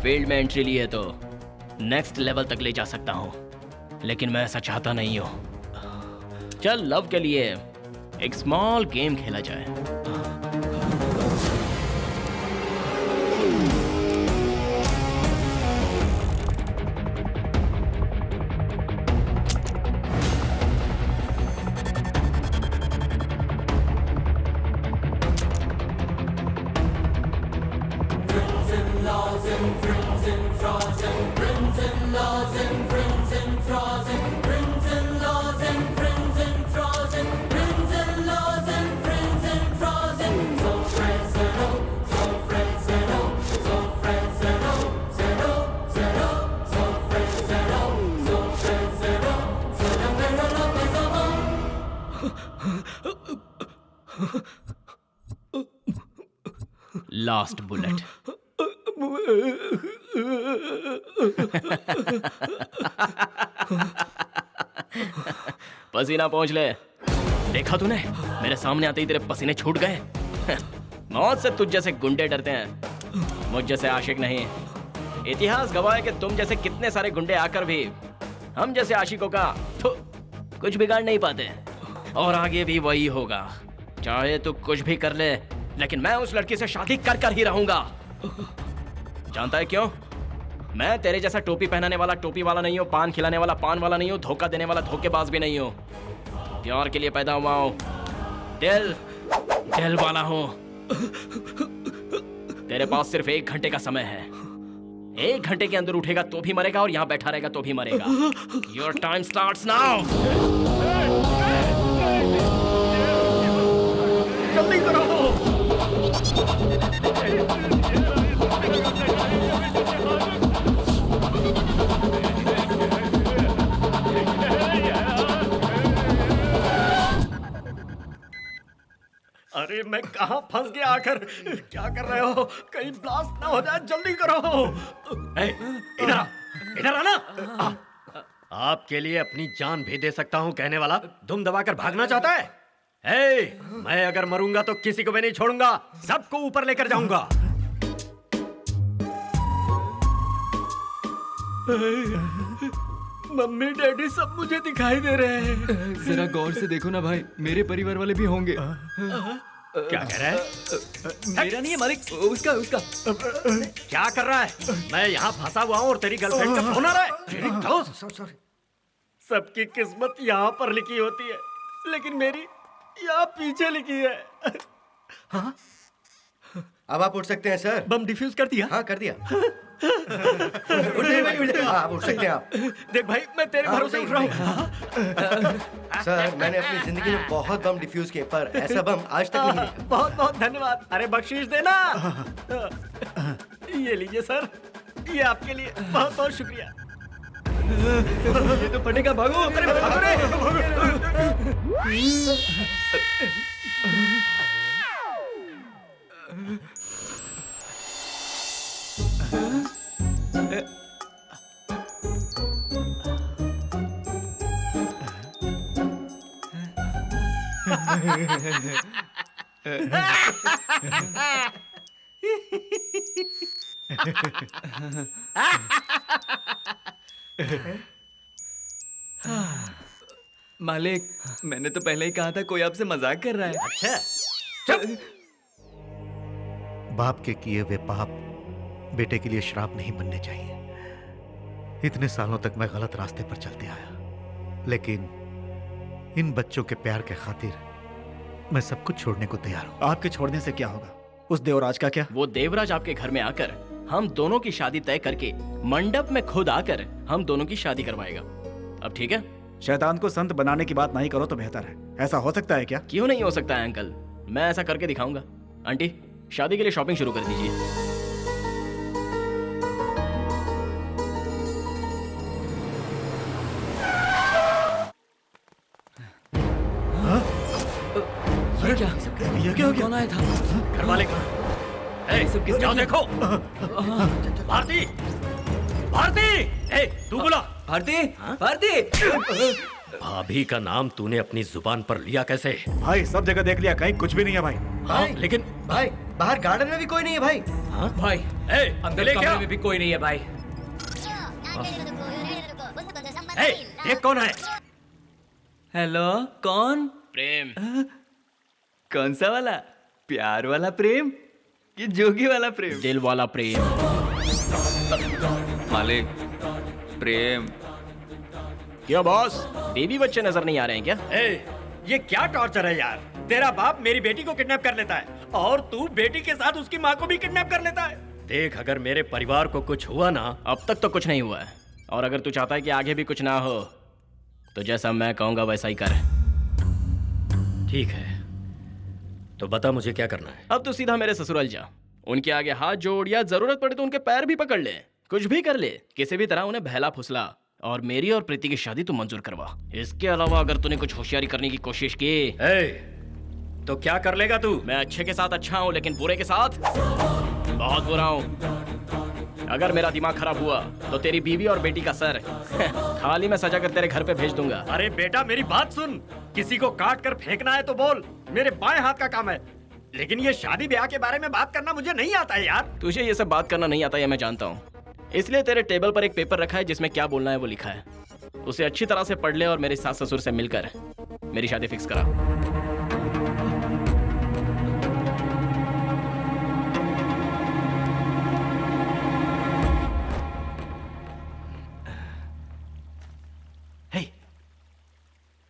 फील्ड में एंट्री ली है तो नेक्स्ट लेवल तक ले जा सकता हूँ, लेकिन मैं ऐसा चाहता नहीं हूँ। चल लव के लिए एक स्मॉल गेम खेला जाए। Last bullet. पसीना पहुंच ले। देखा तूने, मेरे सामने आते ही तेरे पसीने छूट गए। मौत से तुझ जैसे गुंडे डरते हैं, मुझ जैसे आशिक नहीं। इतिहास गवाह है कि तुम जैसे कितने सारे गुंडे आकर भी हम जैसे आशिकों का कुछ बिगाड़ नहीं पाते, और आगे भी वही होगा। चाहे तू कुछ भी कर ले, लेकिन मैं उस लड़की से शादी कर कर ही रहूंगा। जानता है क्यों? मैं तेरे जैसा टोपी पहनाने वाला टोपी वाला नहीं हूँ, पान खिलाने वाला पान वाला नहीं हूँ, धोखा देने वाला धोखेबाज भी नहीं हूँ। प्यार के लिए पैदा हुआ हूँ, दिल वाला हूँ। तेरे पास सिर्फ 1 घंटे का समय है। 1 घंटे के अंदर उठेगा तो भी मरेगा, और यहाँ बैठा रहेगा तो भी मरेगा। Your time starts now. जल्दी करो। अरे मैं कहाँ फंस गया आखिर? क्या कर रहे हो? कहीं ब्लास्ट ना हो जाए, जल्दी करो। इधर आना। आपके लिए अपनी जान भी दे सकता हूँ कहने वाला दुम दबाकर भागना चाहता है? मैं अगर मरूंगा तो किसी को भी नहीं छोड़ूंगा, सबको ऊपर लेकर जाऊंगा। मम्मी डैडी सब मुझे दिखाई दे रहे हैं। जरा गौर से देखो ना भाई, मेरे परिवार वाले भी होंगे। क्या कह रहा है? मेरा नहीं है मालिक, उसका। क्या कर रहा है? मैं यहाँ फंसा हुआ हूँ और तेरी गर्लफ्रेंड का फोन आ रहा है। सबकी किस्मत यहाँ पर लिखी होती है, लेकिन मेरी यहाँ पीछे लिखी है। हाँ? अब आप उठ सकते हैं सर। बम डिफ्यूज कर दिया? हाँ कर दिया। उठ जाइए, आप उठ सकते हैं आप। देख भाई, मैं तेरे भरोसे उठ रहा हूँ। सर मैंने अपनी जिंदगी में बहुत बम डिफ्यूज किए, पर ऐसा बम आज तक नहीं देखा। बहुत बहुत धन्यवाद। अरे बख्शीश देना। ये लीजिए सर, ये आपके लिए। बहुत बहुत शुक्रिया। ये तो फटेगा, भागो। अरे भागो रे। मालिक, मैंने तो पहले ही कहा था कोई आपसे मजाक कर रहा है। अच्छा, बाप के किए हुए पाप बेटे के लिए श्राप नहीं बनने चाहिए। इतने सालों तक मैं गलत रास्ते पर चलते आया, लेकिन इन बच्चों के प्यार के खातिर मैं सब कुछ छोड़ने को तैयार हूँ। आपके छोड़ने से क्या होगा? उस देवराज का क्या? वो देवराज आपके घर में आकर हम दोनों की शादी तय करके मंडप में खुद आकर हम दोनों की शादी करवाएगा। अब ठीक है? शैतान को संत बनाने की बात नहीं करो तो बेहतर है। ऐसा हो सकता है क्या? क्यों नहीं हो सकता है अंकल, मैं ऐसा करके दिखाऊंगा। आंटी, शादी के लिए शॉपिंग शुरू कर दीजिए। ये क्या हो गया? कौन आया था? घर वाले कहाँ? सब किस जाओ देखो। भारती, भारती, तू बुला। भारती, भारती। भाभी का नाम तूने अपनी जुबान पर लिया कैसे? भाई सब जगह देख लिया, कहीं कुछ भी नहीं है भाई। हाँ, लेकिन भाई बाहर गार्डन में भी कोई नहीं है भाई। हाँ भाई, अंदर कमरे में भी कोई नहीं है भाई। ये कौन है? हेलो, कौन? प्रेम। कौन सा वाला? प्यार वाला प्रेम कि जोगी वाला प्रेम? दिल वाला प्रेम। मालिक, प्रेम। क्या बॉस, बेबी बच्चे नजर नहीं आ रहे हैं क्या? ये क्या टॉर्चर है यार? तेरा बाप मेरी बेटी को किडनैप कर लेता है और तू बेटी के साथ उसकी माँ को भी किडनैप कर लेता है। देख, अगर मेरे परिवार को कुछ हुआ ना। अब तक तो कुछ नहीं हुआ है, और अगर तू चाहता है कि आगे भी कुछ ना हो तो जैसा मैं कहूंगा वैसा ही कर। ठीक है, तो बता मुझे क्या करना है। अब तो सीधा मेरे ससुराल जा, उनके आगे हाथ जोड़, या जरूरत पड़े तो उनके पैर भी पकड़ ले, कुछ भी कर ले, किसी भी तरह उन्हें बहला फुसला, और मेरी और प्रीति की शादी तू मंजूर करवा। इसके अलावा अगर तूने कुछ होशियारी करने की कोशिश की तो क्या कर लेगा तू? मैं अच्छे के साथ अच्छा हूँ, लेकिन बुरे के साथ बहुत बुरा हूँ। अगर मेरा दिमाग खराब हुआ तो तेरी बीवी और बेटी का सर थाली में सजा कर तेरे घर पे भेज दूंगा। अरे बेटा, मेरी बात सुन। किसी को काट कर फेंकना है तो बोल, मेरे बाएं हाथ का काम है, लेकिन ये शादी ब्याह के बारे में बात करना मुझे नहीं आता है यार। तुझे ये सब बात करना नहीं आता, ये मैं जानता हूँ, इसलिए तेरे टेबल पर एक पेपर रखा है जिसमें क्या बोलना है वो लिखा है। उसे अच्छी तरह से पढ़ ले और मेरे सास ससुर से मिलकर मेरी शादी फिक्स करा।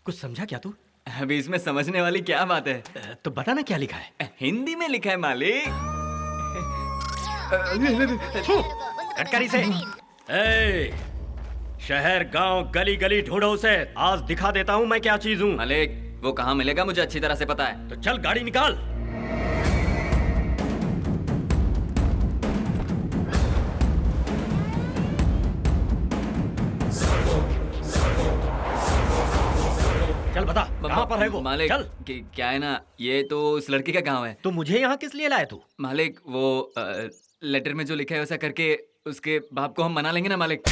कुछ समझा क्या तू? अभी इसमें समझने वाली क्या बात है? तो बता ना क्या लिखा है। हिंदी में लिखा है मालिक। कटकरी से। शहर गांव गली गली ढूंढो उसे, आज दिखा देता हूँ मैं क्या चीज हूँ। मालिक, वो कहाँ मिलेगा मुझे अच्छी तरह से पता है। तो चल गाड़ी निकाल। चल बता, कहाँ पर है वो? मालिक, चल। क्या है ना, ये तो उस लड़की का गांव है। तो मुझे यहाँ किस लिए लाया तू? मालिक, वो लेटर में जो लिखा है वैसा करके उसके बाप को हम मना लेंगे ना मालिक।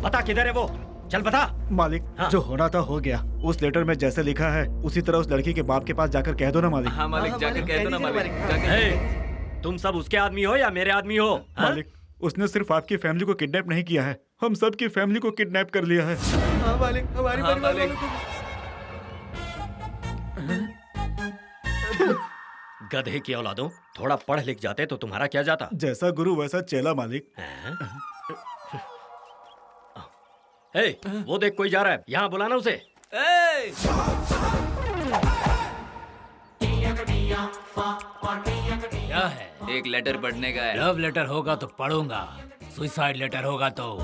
बता किधर है वो, चल बता। मालिक, हाँ। जो होना था हो गया। उस लेटर में जैसे लिखा है उसी तरह उस लड़की के बाप के पास जाकर कह दो ना मालिक। हाँ मालिक, जाकर कह दो ना मालिक। तुम सब उसके आदमी हो या मेरे आदमी हो? मालिक, उसने सिर्फ आपकी फैमिली को किडनैप नहीं किया है, हम सबकी फैमिली को किडनैप कर लिया है। हाँ मालिक, हमारी परिवार वालों को। गधे की औलादों, थोड़ा पढ़ लिख जाते तो तुम्हारा क्या जाता। जैसा गुरु वैसा चेला मालिक। वो देख कोई जा रहा है, यहाँ बुलाना उसे। क्या है? एक लेटर पढ़ने का है। लव लेटर होगा तो पढ़ूंगा, सुसाइड लेटर होगा तो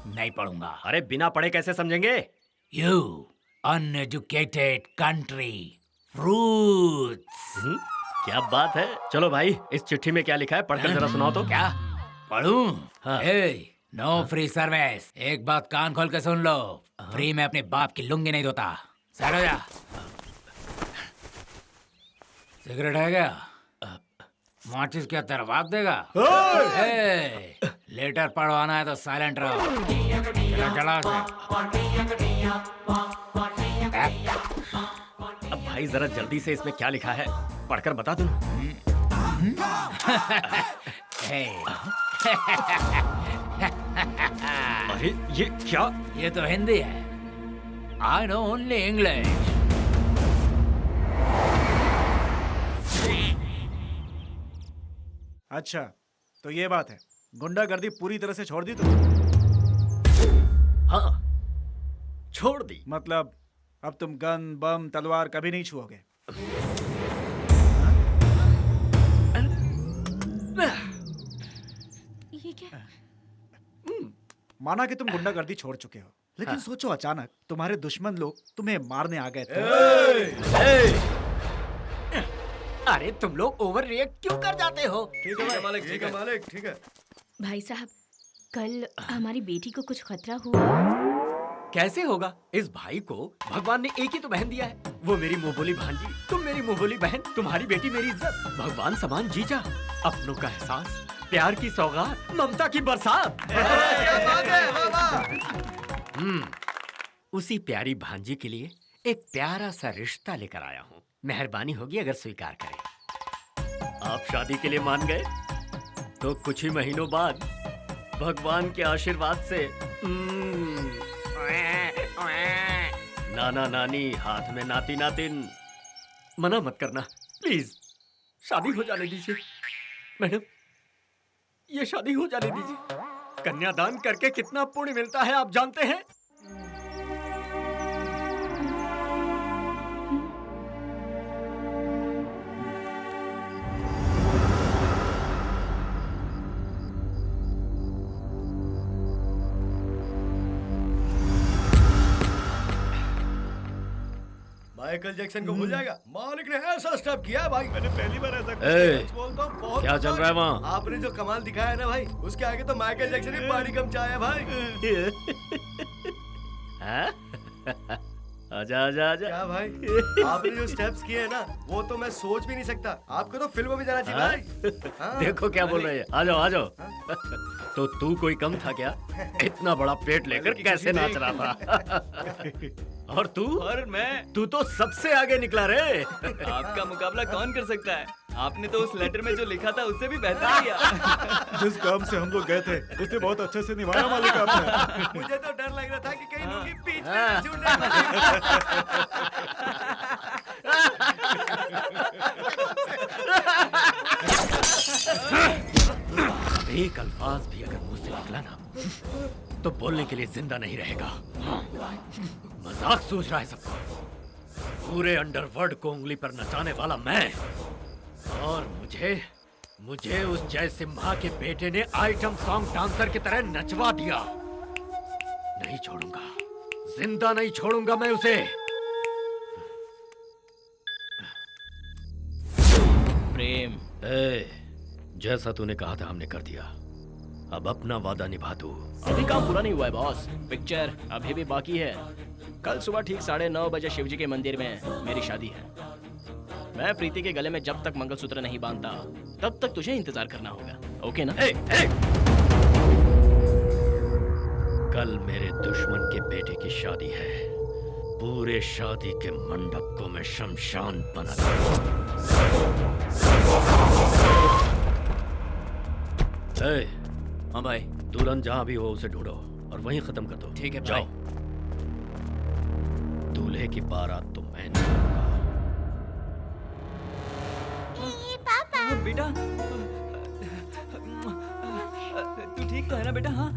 नहीं पढ़ूंगा। अरे बिना पढ़े कैसे समझेंगे? You uneducated country fruits. क्या बात है। चलो भाई, इस चिट्ठी में क्या लिखा है पढ़कर जरा सुनाओ तो। क्या पढ़ूं? हाँ। No free service. एक बात कान खोल के सुन लो, फ्री में अपने बाप की लुंगी नहीं धोता। सैर हो जा। सिगरेट है क्या? माचिस क्या तेरा बाप देगा? लेटर पढ़वाना है तो साइलेंट रहो। चला अब भाई जरा जल्दी से इसमें क्या लिखा है पढ़कर बता दूं। अरे ये क्या? ये तो हिंदी है। I know only English. अच्छा, तो ये बात है, गुंडागर्दी पूरी तरह से छोड़ दी तो? हाँ, छोड़ दी। मतलब अब तुम गन बम तलवार कभी नहीं छुओगे? ये क्या? माना कि तुम गुंडागर्दी छोड़ चुके हो, लेकिन सोचो अचानक तुम्हारे दुश्मन लोग तुम्हें मारने आ गए थे। अरे तुम लोग ओवर रिएक्ट क्यों कर जाते हो? ठीक है मालिक, ठीक है मालिक, ठीक है। भाई साहब, कल हमारी बेटी को कुछ खतरा हुआ? कैसे होगा? इस भाई को भगवान ने एक ही तो बहन दिया है, वो मेरी मुंहबोली भांजी, तुम मेरी मुंहबोली बहन, तुम्हारी बेटी मेरी इज्जत, भगवान समान जीजा, अपनों का एहसास, प्यार की सौगात, ममता की बरसात। उसी प्यारी भांजी के लिए एक प्यारा सा रिश्ता लेकर आया हूँ। मेहरबानी होगी अगर स्वीकार करें। आप शादी के लिए मान गए तो कुछ ही महीनों बाद भगवान के आशीर्वाद से नाना नानी हाथ में नाती नातिन। मना मत करना प्लीज, शादी हो जाने दीजिए मैडम, ये शादी हो जाने दीजिए। कन्यादान करके कितना पुण्य मिलता है आप जानते हैं? माइकल जैक्सन को भूल जाएगा। मालिक ने ऐसा स्टेप किया है भाई, मैंने पहली बार ऐसा बोलता हूँ। बहुत क्या चल रहा है वहाँ? आपने जो कमाल दिखाया है ना भाई, उसके आगे तो माइकल जैक्सन ही पानी कम चाहे भाई। आजा आजा आजा। क्या भाई, आपने जो स्टेप्स किए हैं ना, वो तो मैं सोच भी नहीं सकता। आपको तो फिल्म में जाना चाहिए भाई। हाँ? देखो क्या बोल रहे हैं। आ जाओ आ जाओ। तो तू कोई कम था क्या? इतना बड़ा पेट लेकर कैसे नाच रहा था? और तू? और मैं? तू तो सबसे आगे निकला रे। आपका मुकाबला कौन कर सकता है? आपने तो उस लेटर में जो लिखा था उससे भी बेहतर किया। जिस काम से हम लोग गए थे उसे बहुत अच्छे से निभाया मालिक आपने। मुझे तो डर लग रहा था कि कहीं लोग बीच में छूट एक अल्फाज भी अगर मुंह से निकला ना तो बोलने के लिए जिंदा नहीं रहेगा। मजाक सोच रहा है सबको। पूरे अंडरवर्ल्ड को उंगली पर नचाने वाला मैं, और मुझे उस जय सिम्हा के बेटे ने आइटम सॉन्ग डांसर की तरह नचवा दिया। नहीं छोड़ूंगा, जिंदा नहीं छोड़ूंगा मैं उसे। प्रेम, जैसा तूने कहा था हमने कर दिया। अब अपना वादा निभा तू। अभी काम पूरा नहीं हुआ है बॉस, पिक्चर अभी भी बाकी है। कल सुबह ठीक 9:30 बजे शिवजी के मंदिर में मेरी शादी है। मैं प्रीति के गले में जब तक मंगलसूत्र नहीं बांधता तब तक तुझे इंतजार करना होगा, ओके ना? कल मेरे दुश्मन के बेटे की शादी है। पूरे शादी के मंडप को मैं शमशान बना दूंगा। हाँ भाई। दुल्हन जहां भी हो उसे ढूंढो और वहीं खत्म कर दो। ठीक है जाओ। दूल्हे की बारात तो मैं निकालूंगा। पापा। बेटा, तू ठीक तो है ना बेटा? हाँ।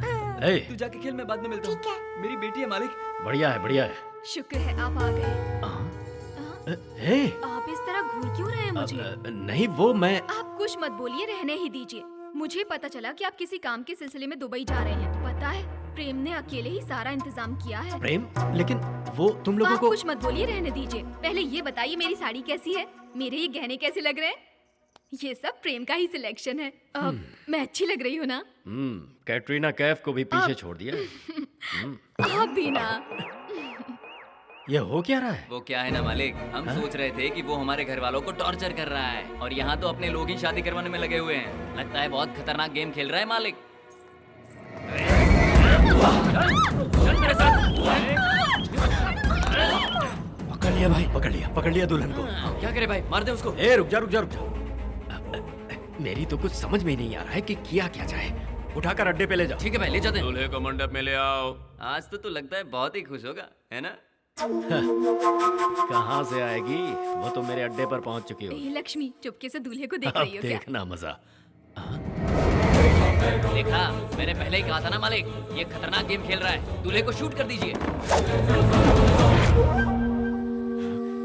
तू जाके खेल, मैं बाद में मिलता हूँ। मेरी बेटी है मालिक। बढ़िया है बढ़िया है। शुक्र है आप आ गए। आप इस तरह घूर क्यों रहे हैं मुझे? नहीं वो मैं। आप कुछ मत बोलिए, रहने ही दीजिए। मुझे पता चला कि आप किसी काम के सिलसिले में दुबई जा रहे हैं। पता है, प्रेम ने अकेले ही सारा इंतजाम किया है। प्रेम? लेकिन वो तुम लोगों आप को। कुछ मत बोलिए, रहने दीजिए। पहले ये बताइए मेरी साड़ी कैसी है, मेरे ये गहने कैसे लग रहे हैं? ये सब प्रेम का ही सिलेक्शन है। मैं अच्छी लग रही हूँ ना? कैटरीना कैफ को भी पीछे छोड़ दिया। आप भी ना। ये हो क्या रहा है? वो क्या है ना मालिक, हम सोच रहे थे कि वो हमारे घर वालों को टॉर्चर कर रहा है और यहाँ तो अपने लोग ही शादी करवाने में लगे हुए हैं। लगता है बहुत खतरनाक गेम खेल रहा है मालिक। पकड़ लिया भाई, पकड़ लिया दुल्हन को। क्या करे भाई, मार दे उसको। रुक जा। मेरी तो कुछ समझ में ही नहीं आ रहा है कि किया क्या जाए। उठाकर अड्डे पे ले जाओ। ठीक है भाई, ले जाते हैं। दूल्हे को मंडप में ले आओ। आज तो तू लगता है बहुत ही खुश होगा, है ना? कहाँ से आएगी, वो तो मेरे अड्डे पर पहुंच चुकी हो। लक्ष्मी चुपके से दूल्हे को देख रही हो क्या? देखना मजा। देखा, मैंने पहले ही कहा था ना मालिक, ये खतरनाक गेम खेल रहा है। दूल्हे को शूट कर दीजिए।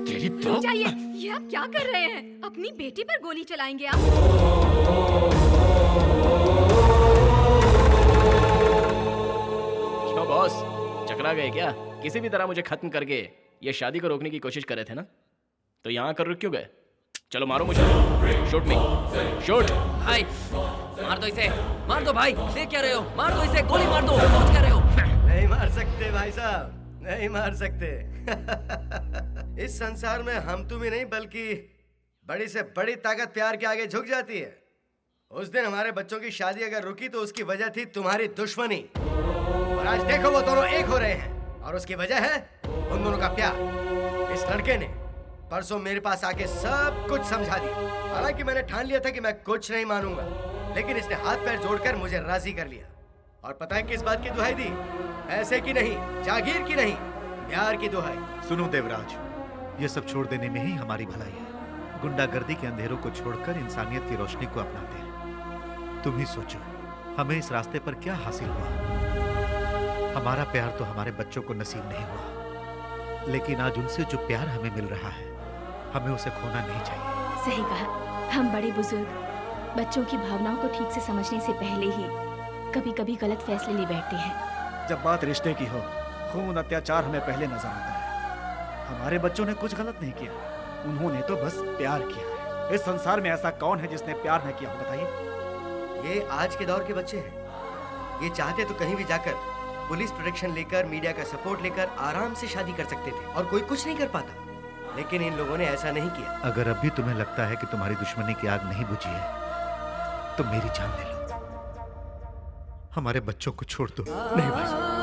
तेरी तो। चाहिए, ये आप क्या कर रहे हैं? अपनी बेटी पर गोली चलाएंगे आप? क्यों बॉस, चकरा गए क्या? किसी भी तरह मुझे खत्म करके ये शादी को रोकने की कोशिश कर रहे थे ना, तो यहाँ कर रुक क्यों गए? चलो मारो मुझे। शूट मी, शूट। भाई मार दो इसे, मार दो भाई। देख क्या रहे हो? मार दो इसे, गोली मार दो। सोच क्या रहे हो? नहीं मार सकते भाई साहब, नहीं मार सकते। इस संसार में हम तुम ही नहीं बल्कि बड़ी से बड़ी ताकत प्यार के आगे झुक जाती है। उस दिन हमारे बच्चों की शादी अगर रुकी तो उसकी वजह थी तुम्हारी दुश्मनी, और आज देखो वो दोनों एक हो रहे हैं, और उसकी वजह है उन दोनों का प्यार। इस लड़के ने परसों मेरे पास आके सब कुछ समझा दिया। हालांकि मैंने ठान लिया था कि मैं कुछ नहीं मानूंगा, लेकिन इसने हाथ पैर जोड़कर मुझे राजी कर लिया। और पता है किस बात की दुहाई दी? ऐसे की नहीं, जागीर की नहीं, प्यार की दुहाई। सुनो देवराज, ये सब छोड़ देने में ही हमारी भलाई है। गुंडागर्दी के अंधेरों को छोड़कर इंसानियत की रोशनी को अपनाते हैं। तुम ही सोचो, हमें इस रास्ते पर क्या हासिल हुआ? हमारा प्यार तो हमारे बच्चों को नसीब नहीं हुआ, लेकिन आज उनसे जो प्यार हमें मिल रहा है, हमें उसे खोना नहीं चाहिए। सही कहा। हम बड़े बुजुर्ग बच्चों की भावनाओं को ठीक से समझने से पहले ही कभी कभी गलत फैसले ले बैठते हैं। जब बात रिश्ते की हो, खून अत्याचार हमें पहले नजर आता है। हमारे बच्चों ने कुछ गलत नहीं किया, उन्होंने तो बस प्यार किया है। इस संसार में ऐसा कौन है जिसने प्यार न किया हो, बताइए? ये आज के दौर के बच्चे हैं। ये चाहते तो कहीं भी जाकर पुलिस प्रोटेक्शन लेकर, मीडिया का सपोर्ट लेकर आराम से शादी कर सकते थे और कोई कुछ नहीं कर पाता, लेकिन इन लोगों ने ऐसा नहीं किया। अगर अब भी तुम्हें लगता है कि तुम्हारी दुश्मनी की आग नहीं बुझी है, तो मेरी जान ले लो। हमारे बच्चों को छोड़ दो। नहीं भाई साहब,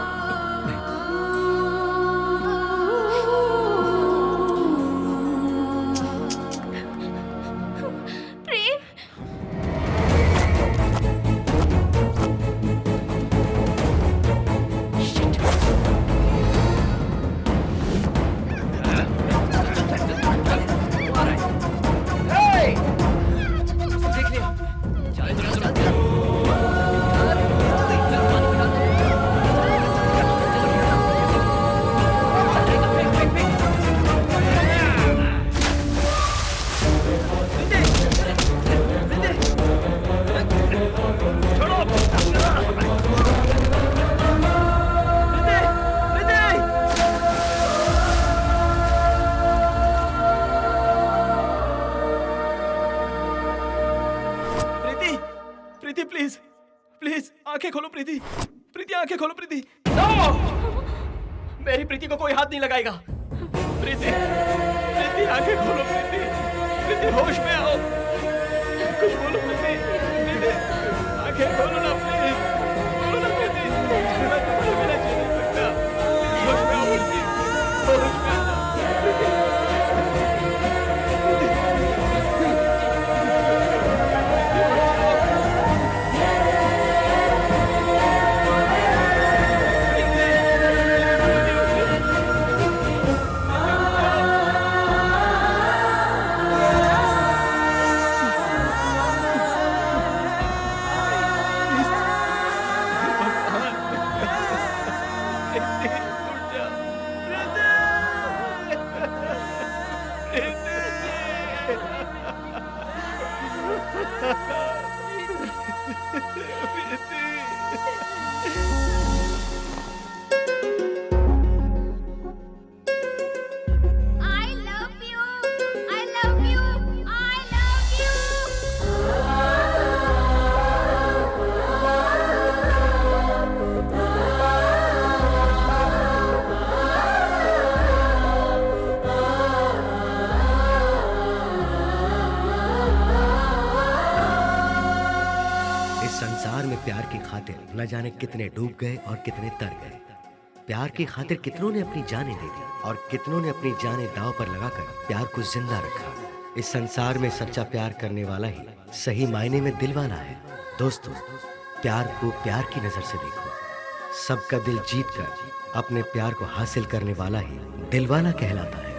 आंखें खोलो प्रीति, प्रीति आंखें खोलो प्रीति। नो! मेरी प्रीति को कोई हाथ नहीं लगाएगा। प्रीति, प्रीति आंखें खोलो प्रीति, प्रीति होश में आओ, कुछ बोलो प्रीति, प्रीति आंखें खोलो ना प्लीज, बोलो ना प्रीति, मैं तुम्हारे बिना जी नहीं सकता। होश में आओ प्रीति, होश में आओ प्रीति। प्यार की खातिर न जाने कितने डूब गए और कितने तर गए। प्यार की खातिर कितनों ने अपनी जानें दे दी और कितनों ने अपनी जानें दांव पर लगाकर प्यार को जिंदा रखा। इस संसार में सच्चा प्यार करने वाला ही सही मायने में दिलवाला है। दोस्तों, प्यार को प्यार की नजर से देखो। सबका दिल जीत कर अपने प्यार को हासिल करने वाला ही दिलवाला कहलाता है।